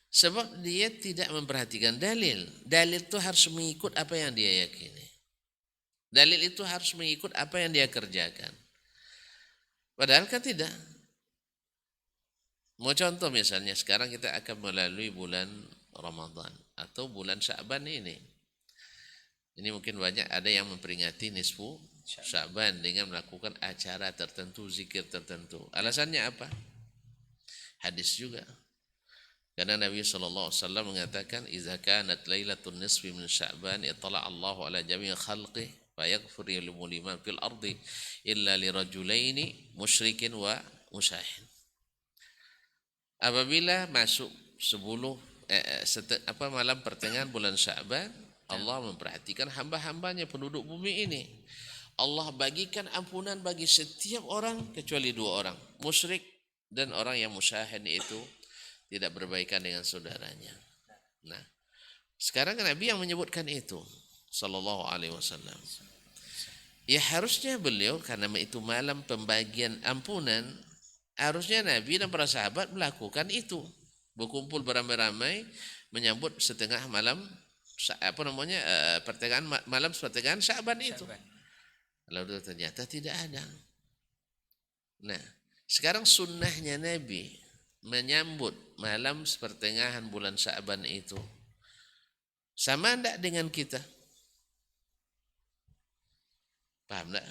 Sebab dia tidak memperhatikan dalil. Dalil itu harus mengikut apa yang dia yakini. Dalil itu harus mengikut apa yang dia kerjakan. Padahal kan tidak. Mau contoh misalnya sekarang kita akan melalui bulan Ramadan atau bulan Sya'ban ini. Ini mungkin banyak ada yang memperingati nisfu Sya'ban dengan melakukan acara tertentu, zikir tertentu. Alasannya apa? Hadis juga. Karena Nabi SAW mengatakan, "Iza kanat lailatul nisfi min Sya'ban, ittala Allahu ala jami' khalqih, fayaghfir liman fil ardi illa lirajulaini musyrikin wa musyahin." Apabila masuk 10 malam pertengahan bulan Sya'ban, Allah memperhatikan hamba-hambanya penduduk bumi ini. Allah bagikan ampunan bagi setiap orang kecuali 2 orang, musyrik dan orang yang musyahin, itu tidak berbaikan dengan saudaranya. Nah, sekarang Nabi yang menyebutkan itu sallallahu alaihi wasallam. Ya harusnya beliau karena itu malam pembagian ampunan, harusnya Nabi dan para sahabat melakukan itu. Berkumpul beramai-ramai menyambut setengah malam pertengahan malam pertengahan Sya'ban itu. Lalu ternyata tidak ada. Nah, sekarang sunnahnya Nabi menyambut malam pertengahan bulan Sya'ban itu sama enggak dengan kita? Paham enggak?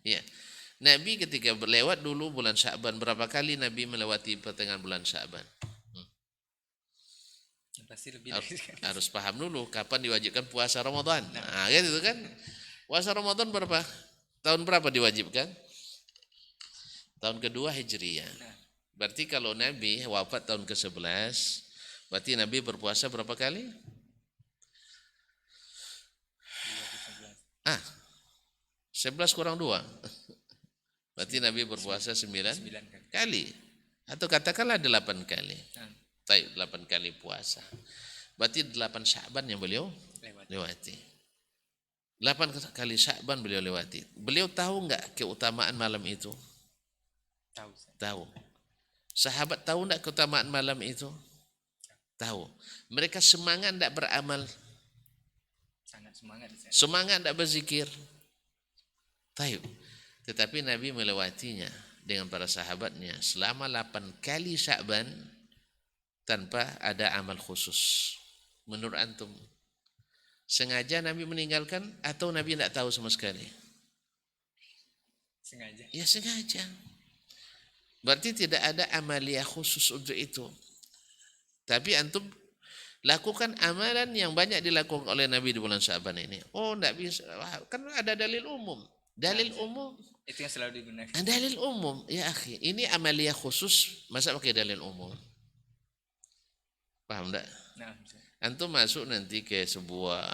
Ya. Nabi ketika berlewat dulu bulan Sya'ban, berapa kali Nabi melewati pertengahan bulan Sya'ban? Pasti lebih harus paham dulu kapan diwajibkan puasa Ramadan. Nah, gitu kan? Puasa Ramadan tahun berapa diwajibkan? Tahun kedua Hijriyah. Berarti kalau Nabi wafat tahun ke-11, berarti Nabi berpuasa berapa kali? 11 kurang 2. Berarti Nabi berpuasa 9 kali. Atau katakanlah 8 kali. 8 kali puasa. Berarti 8 Sya'ban yang beliau lewati. 8 kali Sya'ban beliau lewati. Beliau tahu enggak keutamaan malam itu? Tahu. Sahabat tahu enggak keutamaan malam itu? Tahu. Mereka semangat enggak beramal? Sangat semangat. Semangat enggak berzikir? Tahu. Tetapi Nabi melewatinya dengan para sahabatnya selama 8 kali Sya'ban tanpa ada amal khusus. Menurut antum, sengaja Nabi meninggalkan atau Nabi tidak tahu sama sekali? Sengaja. Ya sengaja. Berarti tidak ada amalia khusus untuk itu. Tapi antum lakukan amalan yang banyak dilakukan oleh Nabi di bulan Sya'ban ini. Oh, tidak bisa. Kan ada dalil umum. Dalil umum. Itu yang selalu digunakan. Dalil umum. Ya akhi, ini amalia khusus. Masa pakai dalil umum? Paham tak? Nah, antum masuk nanti ke sebuah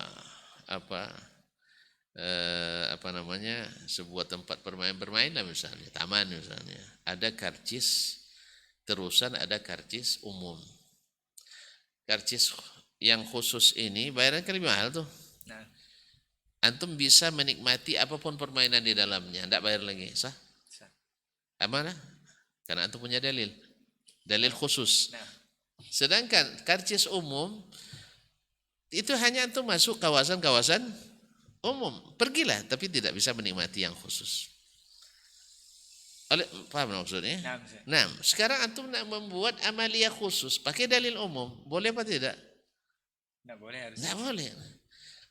sebuah tempat bermain lah misalnya, taman misalnya, ada karcis terusan, ada karcis umum. Karcis yang khusus ini bayarnya kan lebih mahal tuh. Nah, antum bisa menikmati apapun permainan di dalamnya, tidak bayar lagi, sah? Amanah? Karena antum punya dalil khusus. Nah, Sedangkan karcis umum itu hanya antum masuk kawasan-kawasan umum, pergilah tapi tidak bisa menikmati yang khusus. Paham maksudnya? Nah, sekarang antum nak membuat amalia khusus pakai dalil umum, boleh apa tidak? nggak boleh harus. Tidak boleh.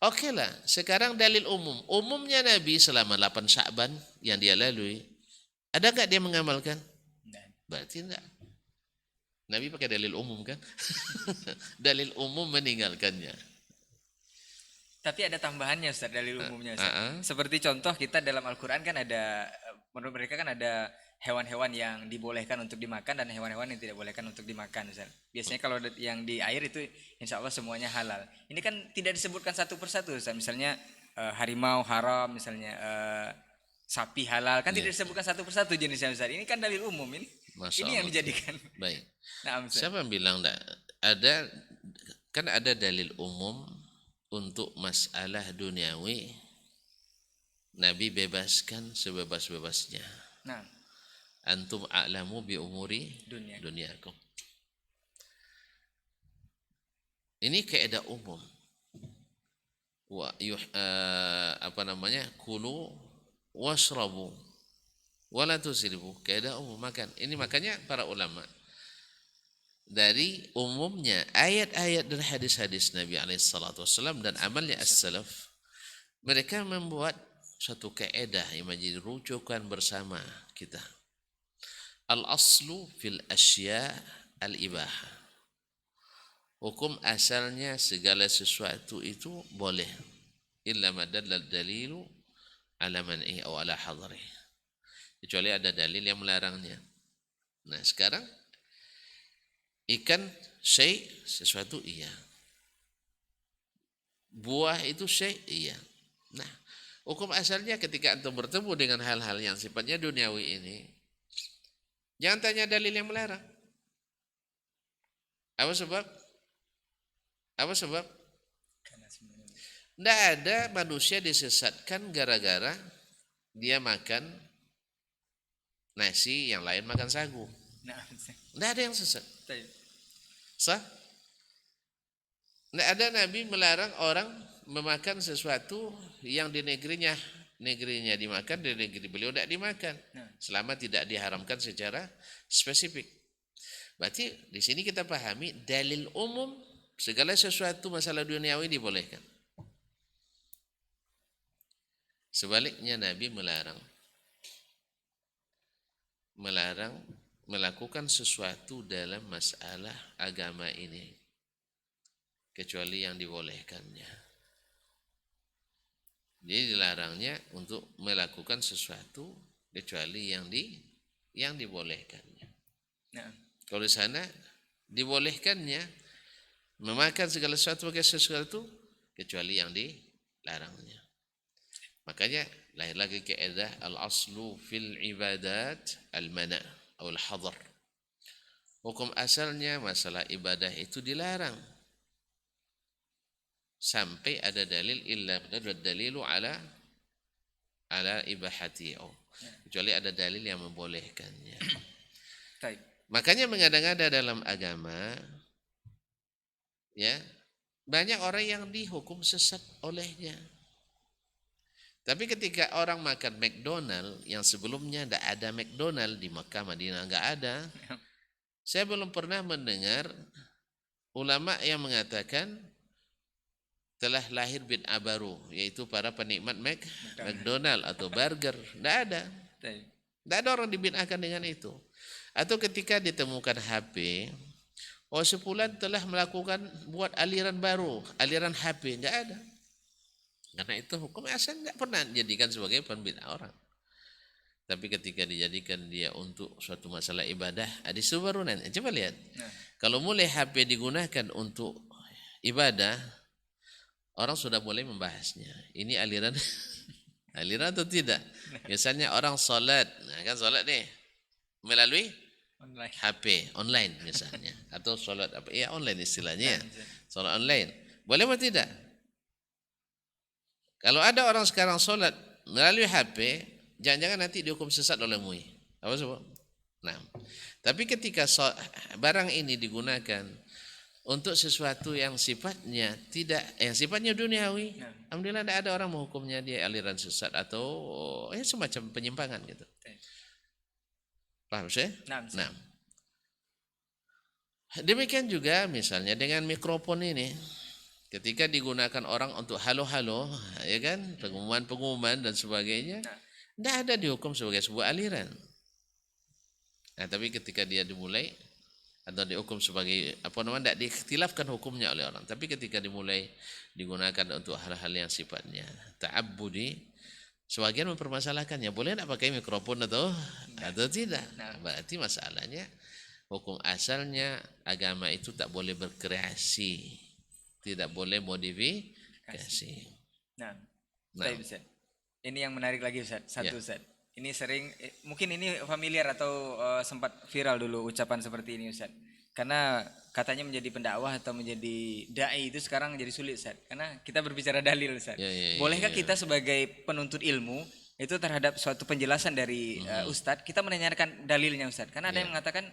Oke lah, sekarang dalil umum. Umumnya Nabi selama 8 Sya'ban yang dia lalui, ada nggak dia mengamalkan? Berarti tidak. Nabi pakai dalil umum kan? Dalil umum meninggalkannya. Tapi ada tambahannya Ustaz, dalil umumnya Ustaz. Seperti contoh kita dalam Al-Quran kan ada, menurut mereka kan ada hewan-hewan yang dibolehkan untuk dimakan dan hewan-hewan yang tidak bolehkan untuk dimakan Ustaz. Biasanya kalau yang di air itu insya Allah semuanya halal. Ini kan tidak disebutkan satu persatu Ustaz. Misalnya harimau haram, misalnya sapi halal, kan tidak disebutkan satu persatu jenisnya Ustaz. Ini kan dalil umum ini. Masya Ini yang Allah. dijadikan. Baik. Nah, siapa yang bilang enggak? Ada dalil umum untuk masalah duniawi, Nabi bebaskan sebebas-bebasnya. Nah, antum a'lamu bi umuri duniakum. Ini kaidah umum. Kulu washrabu wala tusrifu, kaidah umum makan. Ini makanya para ulama dari umumnya ayat-ayat dan hadis-hadis Nabi SAW dan amalnya as-salaf, mereka membuat satu kaidah yang menjadi rujukan bersama kita. Al-aslu fil asya al-ibahah. Hukum asalnya segala sesuatu itu boleh. Illa madallal dalilu ala man'i atau ala hadari. Kecuali ada dalil yang melarangnya. Nah sekarang ikan sesuatu iya. Buah itu iya. Nah, hukum asalnya ketika antum bertemu dengan hal-hal yang sifatnya duniawi ini, jangan tanya dalil yang melarang. Apa sebab? Tidak ada manusia disesatkan gara-gara dia makan nasi, yang lain makan sagu. Tidak ada yang sesat. Sah? Tidak ada Nabi melarang orang memakan sesuatu yang di negerinya dimakan, di negeri beliau tidak dimakan, selama tidak diharamkan secara spesifik. Berarti di sini kita pahami dalil umum segala sesuatu masalah duniawi dibolehkan. Sebaliknya Nabi melarang melakukan sesuatu dalam masalah agama ini kecuali yang dibolehkannya. Jadi dilarangnya untuk melakukan sesuatu kecuali yang dibolehkannya. Kalau di sana dibolehkannya memakan segala sesuatu pakai sesuatu kecuali yang dilarangnya. Makanya lahir lagi kaidah al-aslu fil ibadat al-mana' atau al-hadar. Hukum asalnya masalah ibadah itu dilarang sampai ada dalil illa dalilu ala ibahati, kecuali ada dalil yang membolehkannya. Makanya mengada-ngada dalam agama ya, banyak orang yang dihukum sesat olehnya. Tapi ketika orang makan McDonald yang sebelumnya tidak ada McDonald di Mekah, Madinah nggak ada. Saya belum pernah mendengar ulama yang mengatakan telah lahir bid'ah baru, yaitu para penikmat McDonald atau burger. Tidak ada. Tidak ada orang dibid'ahkan dengan itu. Atau ketika ditemukan HP, sepulan telah buat aliran baru, aliran HP. Tidak ada. Karena itu hukum asal tidak pernah dijadikan sebagai pembid'ah orang. Tapi ketika dijadikan dia untuk suatu masalah ibadah, itu baru nanti. Coba lihat. Kalau mulai HP digunakan untuk ibadah, orang sudah mulai membahasnya. Ini aliran atau tidak? Misalnya orang salat, kan salat nih melalui HP online misalnya, atau salat online istilahnya, salat online. Boleh atau tidak? Kalau ada orang sekarang sholat melalui HP, jangan-jangan nanti dihukum sesat oleh MUI. Apa sebab? Nah, tapi ketika barang ini digunakan untuk sesuatu yang sifatnya tidak, yang sifatnya duniawi, alhamdulillah tidak ada orang menghukumnya dia aliran sesat atau semacam penyimpangan gitu. Paham saya? Nah, demikian juga misalnya dengan mikrofon ini, ketika digunakan orang untuk halo-halo, ya kan, pengumuman-pengumuman dan sebagainya, tidak ada dihukum sebagai sebuah aliran. Nah, tapi ketika dia dimulai atau dihukum sebagai tidak diikhtilafkan hukumnya oleh orang. Tapi ketika dimulai digunakan untuk hal-hal yang sifatnya ta'abbudi, sebagian mempermasalahkannya, boleh tidak pakai mikrofon atau tidak? Berarti masalahnya hukum asalnya agama itu tak boleh berkreasi, tidak boleh modifikasi. Nah. Ustaz. Ini yang menarik lagi Ustaz. Ustaz. Ini sering, mungkin ini familiar atau sempat viral dulu ucapan seperti ini Ustaz. Karena katanya menjadi pendakwah atau menjadi dai itu sekarang jadi sulit Ustaz. Karena kita berbicara dalil Ustaz. Bolehkah kita sebagai penuntut ilmu itu terhadap suatu penjelasan dari Ustadz, kita menanyakan dalilnya Ustadz. Karena ada yang mengatakan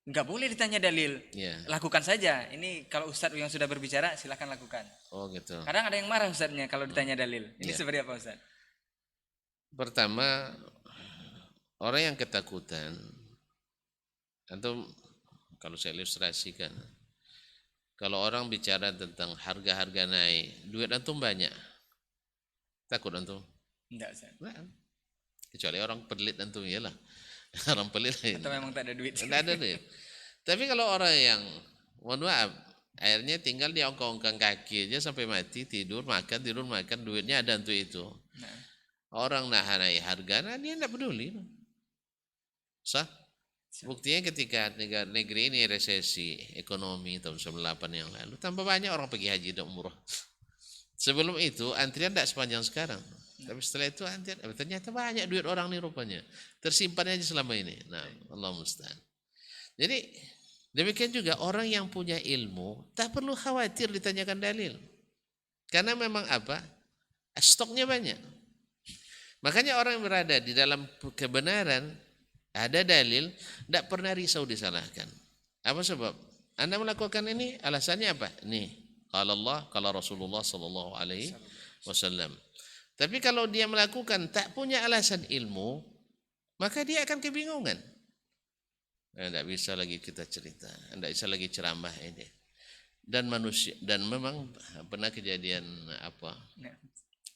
nggak boleh ditanya dalil, lakukan saja. Ini kalau Ustadz yang sudah berbicara silahkan lakukan. Oh gitu. Kadang ada yang marah Ustadznya kalau ditanya dalil. Ini seperti apa Ustadz? Pertama, orang yang ketakutan, atau kalau saya ilustrasikan, kalau orang bicara tentang harga-harga naik, duit antum banyak, takut antum? Enggak Ustaz. Kecuali orang pelit antum, iyalah. Orang pelit atau memang tak ada duit. Tak ada duit. Tapi kalau orang yang, mohon maaf, akhirnya tinggal di ongkang-ongkang kaki aja sampai mati, tidur makan, duitnya ada untuk itu. Orang nak naik harga, dia tidak peduli. Sah? Buktinya ketika negeri ini resesi ekonomi tahun 98 yang lalu, tambah banyak orang pergi haji dan umrah. Sebelum itu antrian tidak sepanjang sekarang. Tapi setelah itu antrian, ternyata banyak duit orang nih rupanya. Tersimpan aja selama ini. Nah, Allah musta'an. Jadi demikian juga orang yang punya ilmu tak perlu khawatir ditanyakan dalil. Karena memang apa? Stoknya banyak. Makanya orang yang berada di dalam kebenaran, ada dalil, tidak pernah risau disalahkan. Apa sebab? Anda melakukan ini, alasannya apa? Nih, kalau Allah, kalau Rasulullah Sallallahu Alaihi Wasallam. Tapi kalau dia melakukan tak punya alasan ilmu, maka dia akan kebingungan. Tidak bisa lagi kita cerita, tidak bisa lagi ceramah ini. Dan manusia, dan memang pernah kejadian apa?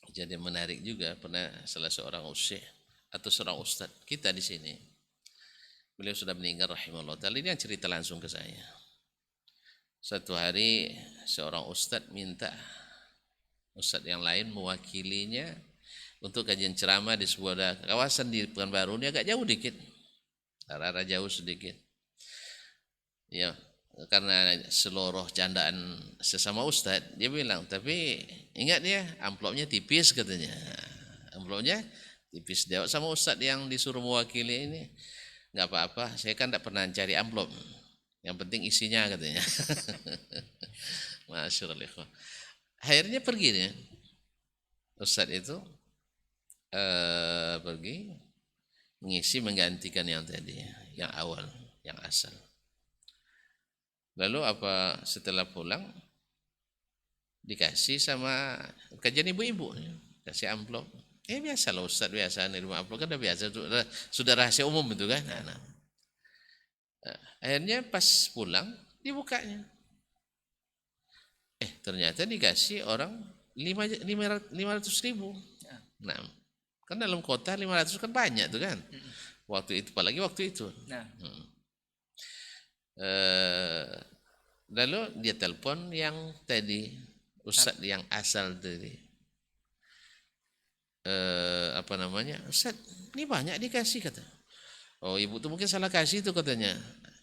Kejadian menarik juga, pernah salah seorang syekh atau seorang ustaz kita di sini. Beliau sudah meninggal rahimahullah ta'ala, ini yang cerita langsung ke saya. Suatu hari seorang ustaz minta ustaz yang lain mewakilinya untuk kajian ceramah di sebuah kawasan di Pekanbaru, ini agak jauh dikit, arah jauh sedikit. Ya, karena seluruh candaan sesama ustaz, dia bilang, tapi ingat ya, amplopnya tipis katanya. Amplopnya tipis. Dia sama ustaz yang disuruh mewakili ini, nggak apa-apa, saya kan tidak pernah cari amplop, yang penting isinya katanya. Masyaallah. Akhirnya pergi dia, ustaz itu pergi mengisi, menggantikan yang tadi, yang awal, yang asal. Lalu apa, setelah pulang dikasih sama kajian ibu-ibu, kasih amplop. Biasa lah ustaz, biasa nerima amplop kan udah biasa, sudah rahasia umum itu kan. Akhirnya pas pulang dibukanya, ternyata dikasih orang 500.000. Nah, kan dalam kota 500 kan banyak tuh kan. Waktu itu, apalagi waktu itu. Lalu dia telepon yang tadi, ustaz yang asal tadi. Apa namanya? Ustaz, ini banyak dikasih kata. Oh, ibu tuh mungkin salah kasih itu katanya.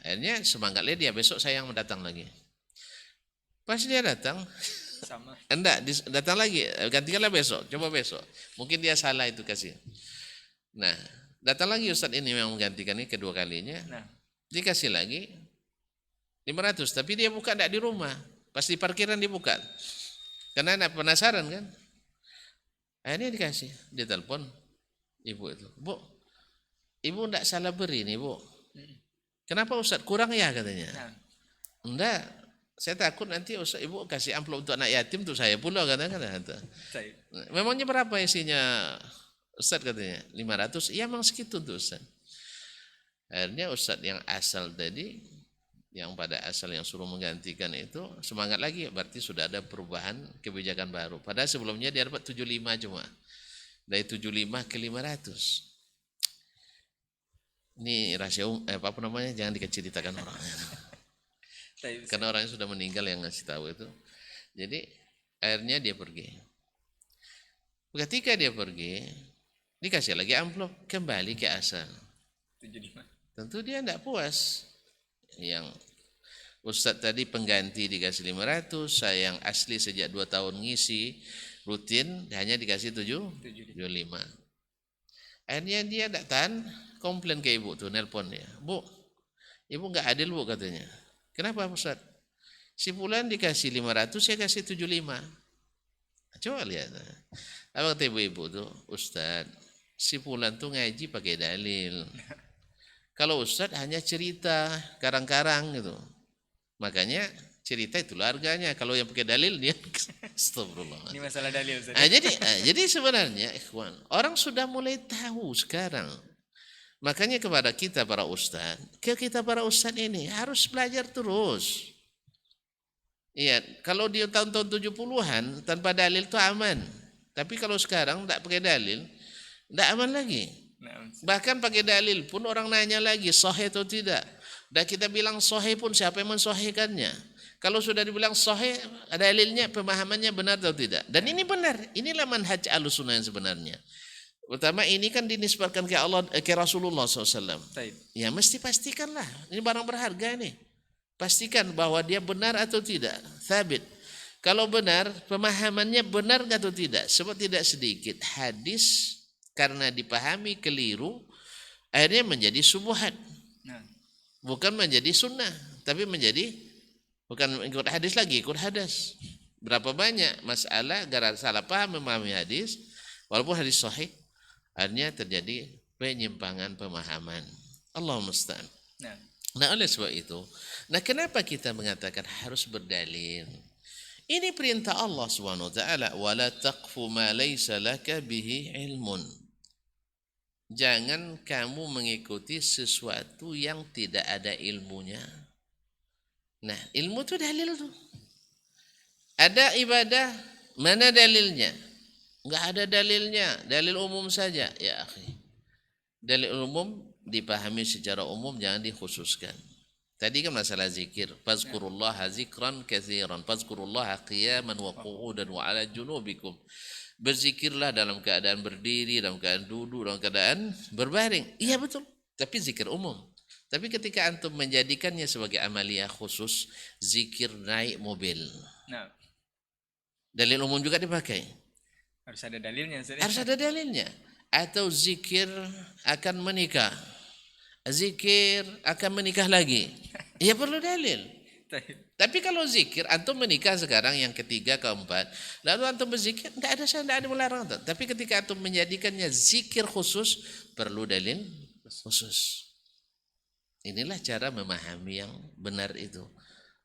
Akhirnya semangatnya dia, besok saya yang mendatang lagi. Pas dia datang, sama. Enggak, datang lagi, gantikanlah besok, coba besok. Mungkin dia salah itu kasih. Nah, datang lagi ustaz ini yang menggantikan ini kedua kalinya. Dikasih lagi 500, tapi dia buka enggak di rumah. Pas di parkiran dibuka. Karena anak penasaran kan. Akhirnya dikasih, dia telepon ibu itu, Bu, ibu enggak salah beri nih Bu. Kenapa Ustaz, kurang ya katanya. Nah, Enggak, saya takut nanti Ustaz ibu kasih amplop untuk anak yatim untuk saya pula katanya. baik. Memangnya berapa isinya Ustaz katanya? 500. Iya memang segitu tuh Ustaz. Akhirnya Ustaz yang asal tadi, yang pada asal yang suruh menggantikan itu semangat lagi, berarti sudah ada perubahan kebijakan baru. Padahal sebelumnya dia dapat 75 cuma. Dari 75 ke 500. Ini rahasia apa namanya, jangan diceritakan orang. Baik, Karena orangnya sudah meninggal yang ngasih tahu itu. Jadi akhirnya dia pergi. Ketika dia pergi, dikasih lagi amplop, kembali ke asal. 75. Tentu dia tidak puas. Yang Ustadz tadi pengganti dikasih 500, saya yang asli sejak 2 tahun ngisi rutin hanya dikasih 75. Akhirnya dia tidak tahan, komplain ke ibu tuh, nelpon dia. Bu, ibu nggak adil Bu katanya. Kenapa Ustadz? Si Fulan dikasih 500, saya kasih 75. Coba lihat. Apa kata ibu-ibu tuh? Ustadz, si Fulan tuh ngaji pakai dalil. Kalau Ustadz hanya cerita, karang-karang gitu. Makanya cerita itulah harganya. Kalau yang pakai dalil dia astagfirullah. Ini masalah dalil Ustaz. Jadi sebenarnya ikhwan, orang sudah mulai tahu sekarang. Makanya kepada kita para ustadz, ini harus belajar terus. Iya, kalau di tahun-tahun 70-an tanpa dalil itu aman. Tapi kalau sekarang tidak pakai dalil, tidak aman lagi. Nah, Bahkan pakai dalil pun orang nanya lagi sahih atau tidak. Dan kita bilang sahih pun siapa yang mensahihkannya? Kalau sudah dibilang sahih, dalilnya, pemahamannya benar atau tidak? Dan ini benar. Inilah manhaj Ahlussunnah yang sebenarnya. Pertama ini kan dinisbatkan ke Allah, ke Rasulullah SAW. baik. Ya mesti pastikanlah. Ini barang berharga nih. Pastikan bahwa dia benar atau tidak. Thabit. Kalau benar, pemahamannya benar atau tidak. Sebab tidak sedikit hadis karena dipahami keliru, akhirnya menjadi subuhat. Nah, Bukan menjadi sunnah, tapi menjadi, bukan ikut hadis lagi, ikut hadas. Berapa banyak masalah gara salah paham memahami hadis, walaupun hadis sahih, akhirnya terjadi penyimpangan pemahaman. Allah musta'an. nah, Nah oleh sebab itu, nah kenapa kita mengatakan harus berdalil? Ini perintah Allah SWT. Wala taqfu ma laysa laka bihi ilmun. Jangan kamu mengikuti sesuatu yang tidak ada ilmunya. Nah ilmu itu dalil tuh. Ada ibadah, mana dalilnya? Enggak ada dalilnya, dalil umum saja. Ya akhi, dalil umum dipahami secara umum, jangan dikhususkan. Tadi kan masalah zikir, fazkurullaha zikran katsiran, fazkurullaha qiyaman wa qu'udan wa 'ala junubikum. Berzikirlah dalam keadaan berdiri, dalam keadaan duduk, dalam keadaan berbaring. Iya betul, tapi zikir umum. Tapi ketika antum menjadikannya sebagai amalia khusus, zikir naik mobil, nah, dalil umum juga dipakai. harus ada dalilnya Ustaz. Harus ada dalilnya. Atau zikir akan menikah, zikir akan menikah lagi, ya perlu dalil. Baik. Tapi kalau zikir antum menikah sekarang yang ketiga keempat, lalu antum berzikir, tidak ada melarang. Tapi ketika antum menjadikannya zikir khusus, perlu dalil khusus. Inilah cara memahami yang benar itu.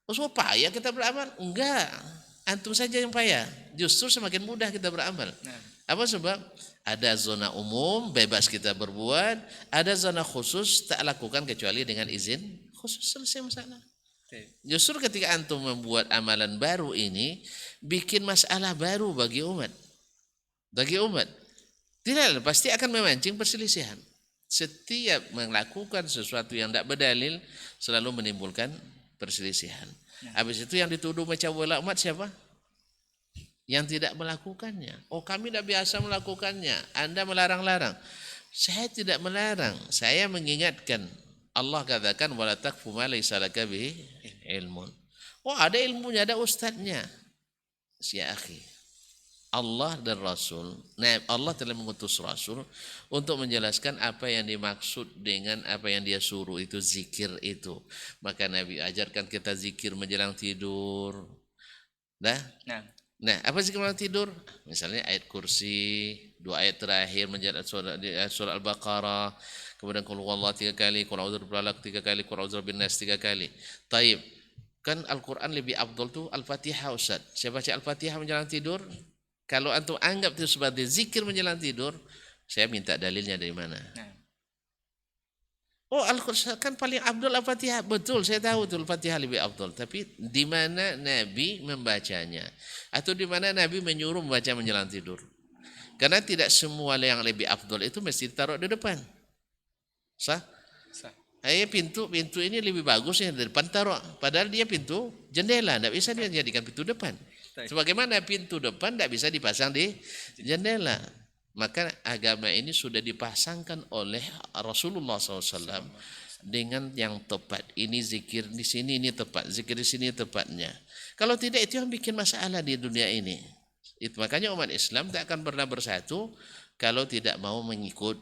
Oh payah kita beramal? Enggak, antum saja yang payah. Justru semakin mudah kita beramal. Nah, Apa sebab? Ada zona umum bebas kita berbuat, ada zona khusus tak lakukan kecuali dengan izin khusus, selesai masalah. baik. Justru ketika antum membuat amalan baru ini, bikin masalah baru bagi umat. Bagi umat. Tidak, pasti akan memancing perselisihan. Setiap melakukan sesuatu yang tidak berdalil, selalu menimbulkan perselisihan. Habis itu yang dituduh macam bola umat siapa? Yang tidak melakukannya. Oh kami tidak biasa melakukannya, Anda melarang-larang. Saya tidak melarang, saya mengingatkan. Allah katakan wala taqfu ma laysa laka bihi ilmun. Oh ada ilmunya, ada ustadznya. Ya akhi, Allah dan Rasul, nah Allah telah mengutus Rasul untuk menjelaskan apa yang dimaksud dengan apa yang dia suruh itu zikir itu. Maka Nabi ajarkan kita zikir menjelang tidur. Nah, Nah, apa zikir malam tidur? Misalnya ayat kursi, 2 ayat terakhir menjadi surah Al-Baqarah, kemudian qul huwallahu 3 kali, qul a'udzu birabbil falaq 3 kali, qul a'udzu birabbin nas 3 kali. Taib. Kan Al-Qur'an lebih afdal tuh Al-Fatihah Ustaz. Saya baca Al-Fatihah menjelang tidur. Kalau antum anggap itu sebagai zikir menjelang tidur, saya minta dalilnya dari mana? Nah, Oh, Al-Qur'an kan paling afdal Al-Fatihah. Betul, saya tahu tuh Al-Fatihah lebih afdal. Tapi di mana Nabi membacanya? Atau di mana Nabi menyuruh membaca menjelang tidur? Karena tidak semua yang lebih afdal itu mesti ditaruh di depan. Sah? sah. Pintu ini lebih bagus ya di depan taruh. Padahal dia pintu jendela, tidak bisa dia jadikan pintu depan. Sebagaimana pintu depan tidak bisa dipasang di jendela. Maka agama ini sudah dipasangkan oleh Rasulullah SAW dengan yang tepat. Ini zikir di sini ini tepat, zikir di sini tepatnya. Kalau tidak itu yang bikin masalah di dunia ini. Itu makanya umat Islam tak akan pernah bersatu kalau tidak mau mengikut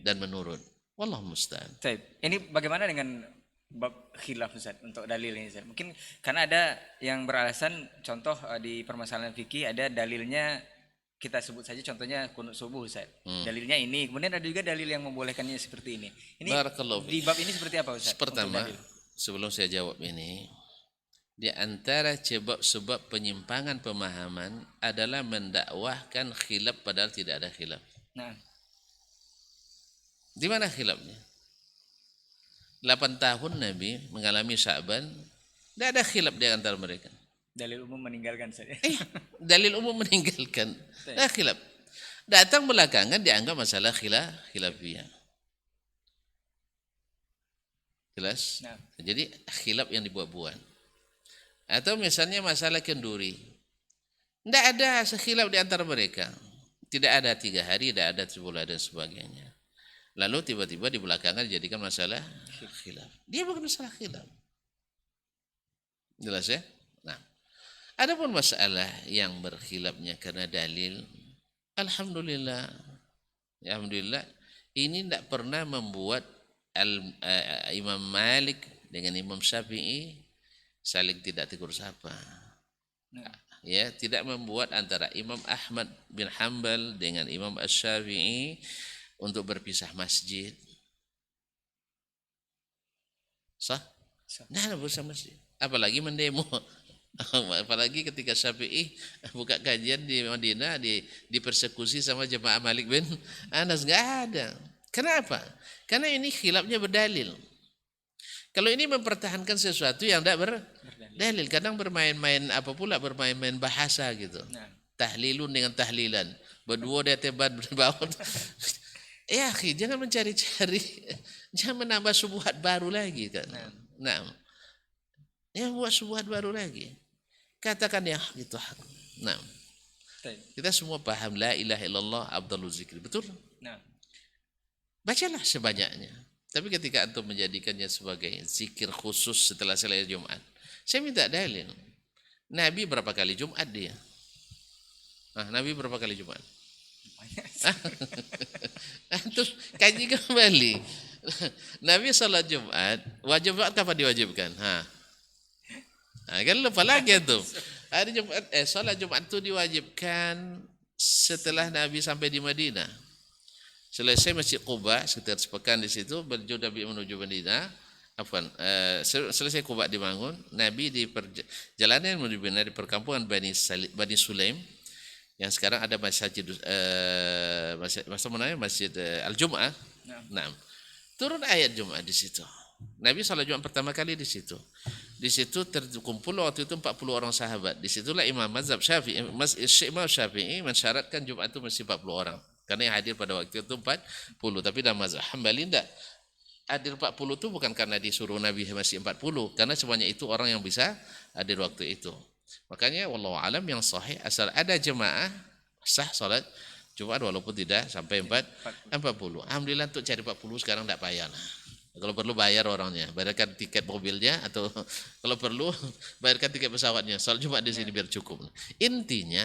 dan menurut. Wallahu musta'an. Taib. Ini bagaimana dengan bab khilaf Ustaz untuk dalil ini Ustaz? Mungkin karena ada yang beralasan contoh di permasalahan fikih ada dalilnya, kita sebut saja contohnya kunut subuh Ustaz. Dalilnya ini, kemudian ada juga dalil yang membolehkannya seperti ini. Ini Barakallahu di bab ini seperti apa Ustaz? Pertama, sebelum saya jawab ini, di antara sebab penyimpangan pemahaman adalah mendakwahkan khilaf padahal tidak ada khilaf. Nah, di mana khilafnya? 8 tahun Nabi mengalami Sya'ban, tidak ada khilaf di antara mereka. dalil umum meninggalkan saja. Dalil umum meninggalkan. Tidak khilaf. Datang belakangan dianggap masalah khilafiyah. Jelas? Nah. Jadi khilaf yang dibuat-buat. Atau misalnya masalah kenduri. Tidak ada khilaf di antara mereka. Tidak ada 3 hari, tidak ada sebulan dan sebagainya. Lalu tiba-tiba di belakangan dijadikan masalah khilaf. Dia bukan masalah khilaf. Jelas ya? Nah, adapun masalah yang berkhilafnya karena dalil, alhamdulillah, ini tidak pernah membuat Imam Malik dengan Imam Syafi'i saling tidak tegur sapa. Ya, tidak membuat antara Imam Ahmad bin Hanbal dengan Imam Asy-Syafi'i untuk berpisah masjid. Sah? Nah, berpisah masjid. Apalagi mendemo. Apalagi ketika Syafi'i buka kajian di Madinah dipersekusi sama jemaah Malik bin Anas, enggak ada. Kenapa? Karena ini khilafnya berdalil. Kalau ini mempertahankan sesuatu yang tidak berdalil, kadang bermain-main apa pula, bermain-main bahasa gitu. Tahlilun dengan tahlilan. Berdua dia tebat berbaut. Ya, jangan mencari-cari, jangan menambah subuhat baru lagi kan. Nah, ya buat subuhat baru lagi. Katakan ya gitu. Nah, kita semua paham la ilaha illallah afdalul zikri, betul? Bacalah sebanyaknya. Tapi ketika antum menjadikannya sebagai zikir khusus setelah selesai Jumat, saya minta dalil. Nabi berapa kali Jumat dia? Nabi berapa kali Jumat? Antum kaji kembali. Nabi salat Jumat, wajib Jumat kapan diwajibkan? Kan lupa lagi tuh. Hari Jumat, salat Jumat itu diwajibkan setelah Nabi sampai di Madinah. Selesai Masjid Quba, sekitar sepekan di situ, Nabi menuju Madinah. Selesai Quba dibangun, Nabi di perjalanan menuju Madinah di perkampungan Bani Sulaim, yang sekarang ada masjid Al-Jum'ah. Nah, turun ayat Jumat di situ. Nabi salat Jumat pertama kali di situ. Di situ terkumpul waktu itu 40 orang sahabat. Di situlah Imam Mazhab Syafi'i, Imam Syafi'i mensyaratkan Jumat itu mesti 40 orang. Karena yang hadir pada waktu itu 40. Tapi dalam mazhab Hambali tidak. Hadir 40 itu bukan karena disuruh Nabi masih 40. Karena semuanya itu orang yang bisa hadir waktu itu. Makanya wallahu alam yang sahih asal ada jemaah sah salat Jumat walaupun tidak sampai 40. Alhamdulillah untuk cari 40 sekarang tidak payah lah. Kalau perlu bayar orangnya, bayarkan tiket mobilnya, atau kalau perlu bayarkan tiket pesawatnya. Salat Jumat di sini biar cukup. Intinya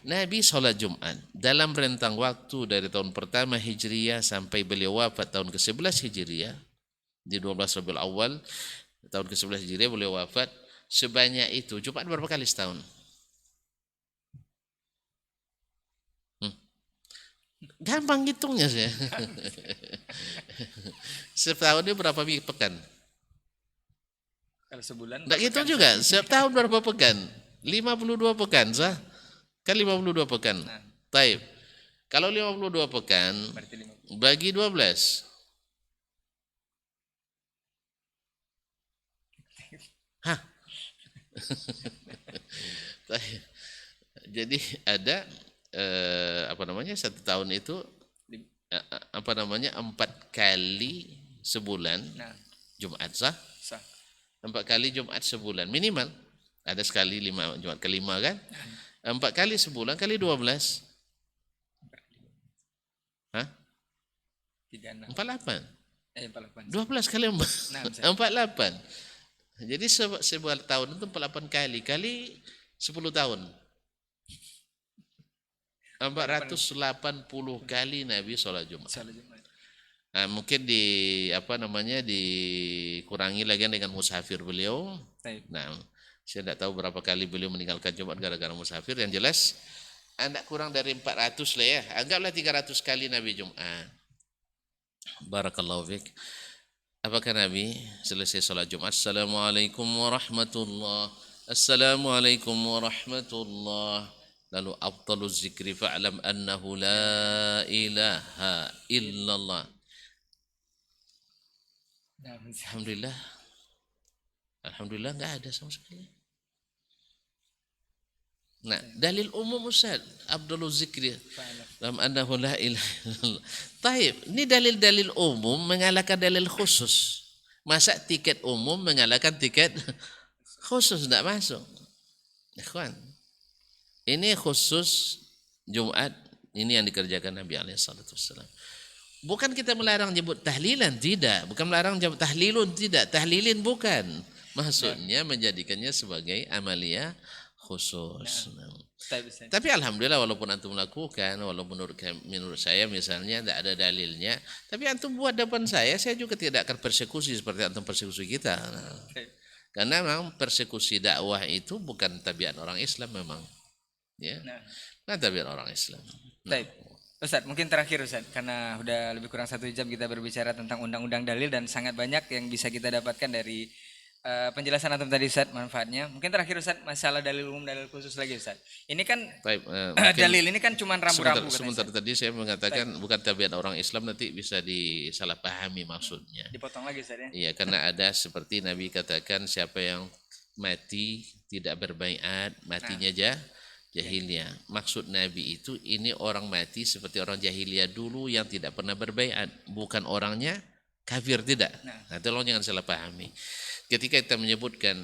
Nabi salat Jumat dalam rentang waktu dari tahun pertama Hijriyah sampai beliau wafat tahun ke-11 Hijriyah di 12 Rabiul Awal tahun ke-11 Hijriyah beliau wafat. Sebanyak itu Jumat berapa kali setahun? Gampang hitungnya saya. Setahun ini berapa pekan? Kalau sebulan Enggak berapa gitu pekan, juga. Ustaz? Setiap tahun berapa pekan? 52 pekan, sah? Kan 52 pekan. Nah, Taib. Kalau 52 pekan berarti 50. bagi 12. Hah? Taib. Jadi ada apa namanya, satu tahun itu apa namanya 4 kali sebulan Nah, Jumat, sah? sah. 4 kali Jumat sebulan minimal. Ada sekali 5 Jumat kelima kan? 4 kali sebulan kali 12. Hah? 36. 48. 48. 12 kali 4. Nah, Ustaz. 48. Jadi sebuah tahun itu 48 kali kali 10 tahun. 480 kali Nabi sholat Jumat. Salat Jumat. Nah, mungkin dikurangi lagi dengan musafir beliau. Baik. Nah, saya tidak tahu berapa kali beliau meninggalkan Jumat gara-gara musafir. Yang jelas, anda kurang dari 400 lah ya. Anggaplah 300 kali Nabi Jumat. Barakallahu fiik. Apakah Nabi selesai sholat Jumat? Assalamualaikum warahmatullahi wabarakatuh. Assalamualaikum warahmatullahi wabarakatuh. Lalu afdaluz zikri fa'lam annahu la ilaha illallah. Nah, Ustaz. Alhamdulillah. Alhamdulillah enggak ada sama sekali. Nah, dalil umum Ustaz, afdaluz zikri fa'lam annahu la ilaha illallah. Taib, ini dalil-dalil umum mengalahkan dalil khusus. Masa tiket umum mengalahkan tiket khusus enggak masuk. Ikhwan, ini khusus Jumat, ini yang dikerjakan Nabi SAW. Bukan kita melarang nyebut tahlilan, tidak. Bukan melarang nyebut tahlilun, tidak. Tahlilin bukan. Maksudnya menjadikannya sebagai amalia khusus. Tapi alhamdulillah walaupun antum lakukan, walaupun menurut saya misalnya tidak ada dalilnya, tapi antum buat depan saya juga tidak akan persekusi seperti antum persekusi kita. Karena memang persekusi dakwah itu bukan tabiat orang Islam memang. Ya, nah tabiat orang Islam. Baik, Ustaz, mungkin terakhir Ustaz, karena udah lebih kurang 1 jam kita berbicara tentang undang-undang dalil dan sangat banyak yang bisa kita dapatkan dari penjelasan antum tadi Ustaz, manfaatnya. Mungkin terakhir Ustaz, masalah dalil umum, dalil khusus lagi Ustaz. Ini kan dalil ini kan cuma rambu-rambu. Sebentar tadi saya mengatakan bukan tabiat orang Islam, nanti bisa disalahpahami maksudnya. Dipotong lagi Ustaz ya. Iya, karena ada seperti Nabi katakan siapa yang mati tidak berbaiat, matinya jahiliyah. Maksud Nabi itu ini orang mati seperti orang jahiliyah dulu yang tidak pernah berbaiat, bukan orangnya kafir, tidak. Nah, tolong jangan salah pahami. Ketika kita menyebutkan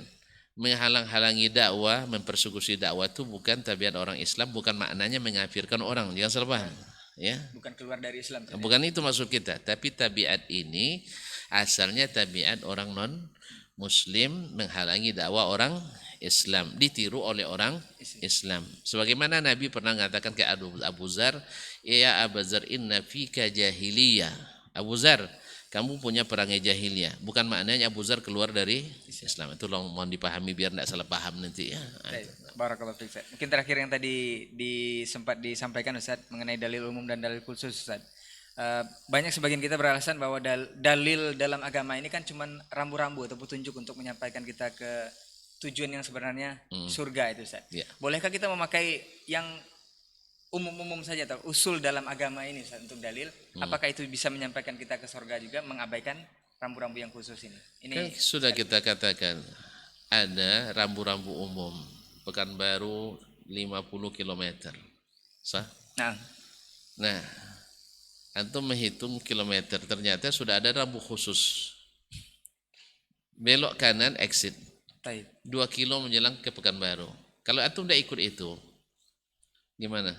menghalang-halangi dakwah, mempersekusi dakwah itu bukan tabiat orang Islam, bukan maknanya mengafirkan orang, jangan salah paham. Ya. Bukan keluar dari Islam. Bukan itu maksud kita, tapi tabiat ini asalnya tabiat orang non Muslim menghalangi dakwah orang Islam, ditiru oleh orang Islam. Sebagaimana Nabi pernah mengatakan ke Abu Zar, ya Abu Zar inna fika jahiliyah. Abu Zar, kamu punya perangai jahiliyah. Bukan maknanya Abu Zar keluar dari Islam. Itu mohon dipahami biar tidak salah paham nanti ya. Barakallahu fiik Ustaz. Mungkin terakhir yang tadi sempat disampaikan Ustaz mengenai dalil umum dan dalil khusus Ustaz. Banyak sebagian kita beralasan bahwa dalil dalam agama ini kan cuma rambu-rambu atau petunjuk untuk menyampaikan kita ke tujuan yang sebenarnya surga itu Ustaz. Yeah. Bolehkah kita memakai yang umum-umum saja atau usul dalam agama ini Ustaz untuk dalil? Apakah itu bisa menyampaikan kita ke surga juga, mengabaikan rambu-rambu yang khusus ini? Kan sudah kita katakan ada rambu-rambu umum. Pekanbaru 50 km. Sah? Nah, antum menghitung kilometer, ternyata sudah ada rambu khusus. Belok kanan exit. 2 kilo menjelang ke Pekanbaru. Kalau antum tidak ikut itu, gimana?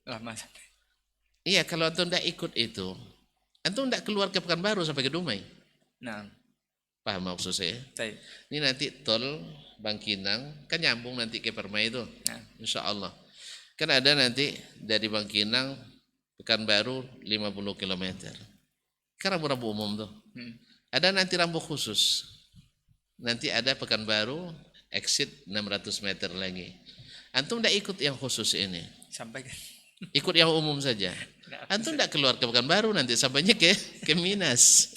Lama sampai. Iya, kalau antum tidak ikut itu, antum tidak keluar ke Pekanbaru sampai ke Dumai. Nah, paham maksud saya? Ini nanti tol Bangkinang kan nyambung nanti ke Permai itu, insya Allah. Kan ada nanti dari Bangkinang Pekanbaru 50 km. Kan rambu-rambu umum tuh. Ada nanti rambu khusus. Nanti ada Pekanbaru exit 600 meter lagi. Antum tidak ikut yang khusus ini. Sampaikan. Ikut yang umum saja. Antum tidak keluar ke Pekanbaru nanti sampainya ke Minas.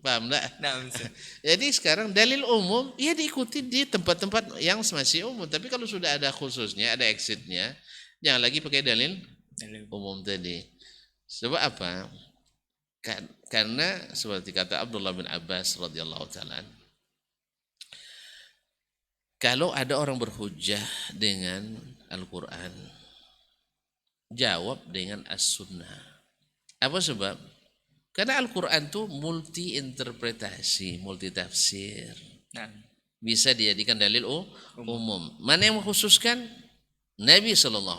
Paham enggak? Nah, Ustaz. Jadi sekarang dalil umum ya diikuti di tempat-tempat yang masih umum. Tapi kalau sudah ada khususnya, ada exitnya, jangan lagi pakai dalil umum tadi. Sebab apa? Karena seperti kata Abdullah bin Abbas radhiyallahu taala, kalau ada orang berhujjah dengan Al-Quran, jawab dengan As-Sunnah. Apa sebab? Karena Al-Quran itu multi interpretasi, multi tafsir. Nah, Bisa dijadikan dalil umum. Mana yang mengkhususkan? Nabi SAW.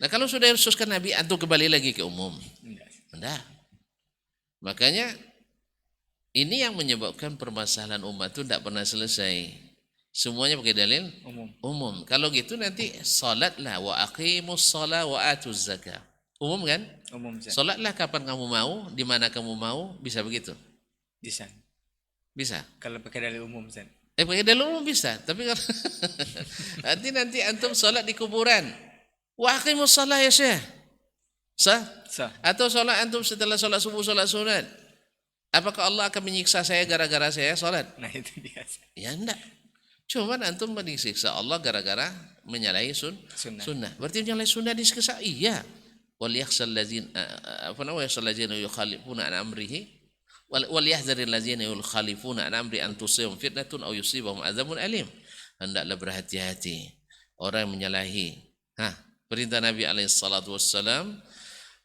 Nah kalau sudah khususkan Nabi, antum kembali lagi ke umum. Enggak. Makanya ini yang menyebabkan permasalahan umat itu tidak pernah selesai. Semuanya pakai dalil umum. Kalau gitu nanti salatlah wa aqimus shalah wa atuz zakah. Umum kan? Umum, Ustaz. Salatlah kapan kamu mau, di mana kamu mau, bisa begitu? Bisa. Bisa. Kalau pakai dalil umum, Ustaz. Pakai dalil umum bisa, tapi kalau nanti antum salat di kuburan. Wa aqimus shalah ya Syekh. Sah? Atau sholat antum setelah sholat subuh sholat sunat, apakah Allah akan menyiksa saya gara-gara saya sholat? Nah itu dia. Ya enggak. Cuman antum disiksa Allah gara-gara menyalahi sunnah. Berarti menyalahi sunnah disiksa? Iya. Wal yakhshal ladzina yukhalifuna an amrihi wal yahzaril ladzina yukhalifuna an amri an tusibahum fitnatun aw yusibahum adzabun alim. Hendaklah berhati-hati orang yang menyalahi perintah Nabi alaihi salatu wassalam,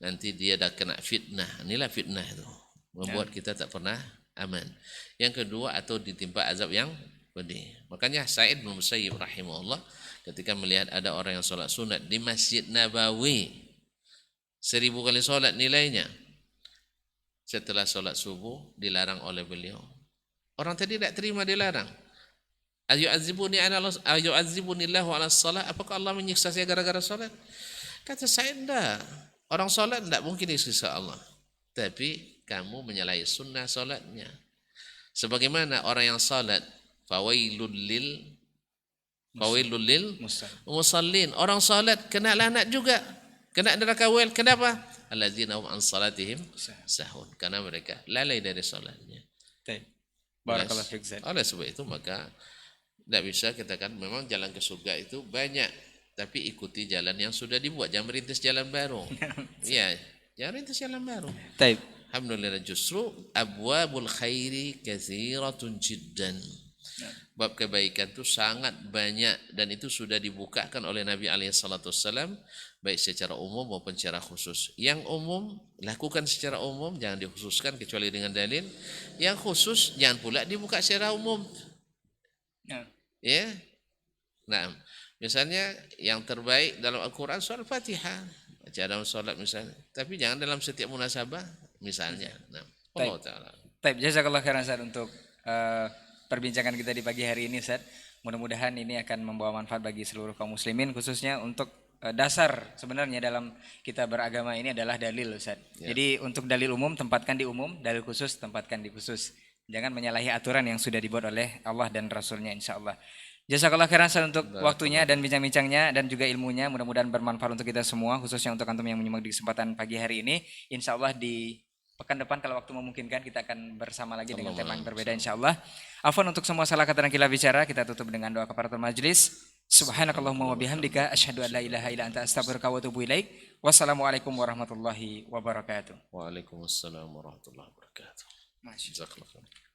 nanti dia dah kena fitnah. Inilah fitnah itu, membuat kita tak pernah aman. Yang kedua, atau ditimpa azab yang pedih. Makanya Sa'id bin Musayyib rahimahullah ketika melihat ada orang yang sholat sunat di Masjid Nabawi, 1000 kali sholat nilainya, setelah sholat subuh dilarang oleh beliau. Orang tadi tidak terima dilarang. Ayu'adzibunillahu ala salat, apakah Allah menyiksa saya gara-gara sholat? Kata Sa'id, enggak. Orang sholat tidak mungkin disiksa Allah. Tapi kamu menyalahi sunnah sholatnya. Sebagaimana orang yang sholat, fawailul lil musallin. Orang sholat kena laknat juga. Kena neraka wel. Kenapa? Alladzina hum an salatihim sahun. Karena mereka lalai dari sholatnya. Barakallahu fiik, Ustaz. Oleh sebab itu maka tidak bisa katakan memang jalan ke surga itu banyak. Tapi ikuti jalan yang sudah dibuat, jangan merintis jalan baru. Iya, jangan merintis jalan baru. Taib. Alhamdulillah, justru abwabul khairi katsiratun jiddan. Bab kebaikan itu sangat banyak dan itu sudah dibukakan oleh Nabi alaihi salatu wassalam baik secara umum maupun secara khusus. Yang umum lakukan secara umum, jangan dikhususkan kecuali dengan dalil. Yang khusus jangan pula dibuka secara umum. Ya. Nah, misalnya yang terbaik dalam Al-Quran surah Al-Fatihah, baca dalam sholat misalnya, tapi jangan dalam setiap munasabah misalnya. Nah, Allah Ta'ala. Taib, jazakallah khairan Ustaz untuk perbincangan kita di pagi hari ini, Ustaz. Mudah-mudahan ini akan membawa manfaat bagi seluruh kaum muslimin, khususnya untuk dasar sebenarnya dalam kita beragama ini adalah dalil, Ustaz. Ya. Jadi untuk dalil umum tempatkan di umum, dalil khusus tempatkan di khusus. Jangan menyalahi aturan yang sudah dibuat oleh Allah dan Rasulnya, insya Allah. Jazakallah khairan Ustaz untuk waktunya dan bincang-bincangnya dan juga ilmunya. Mudah-mudahan bermanfaat untuk kita semua, khususnya untuk antum yang menyimak di kesempatan pagi hari ini. Insya Allah di pekan depan kalau waktu memungkinkan kita akan bersama lagi dengan tema yang berbeda, insya Allah. Afwan untuk semua salah kata dan khilaf bicara, kita tutup dengan doa kafaratul majelis. Subhanakallahumma wa bihamdika asyhadu an la ilaha illa anta astaghfiruka wa atubu ilaik. Wassalamualaikum warahmatullahi wabarakatuh. Waalaikumsalam warahmatullahi wabarakatuh. Masya Allah.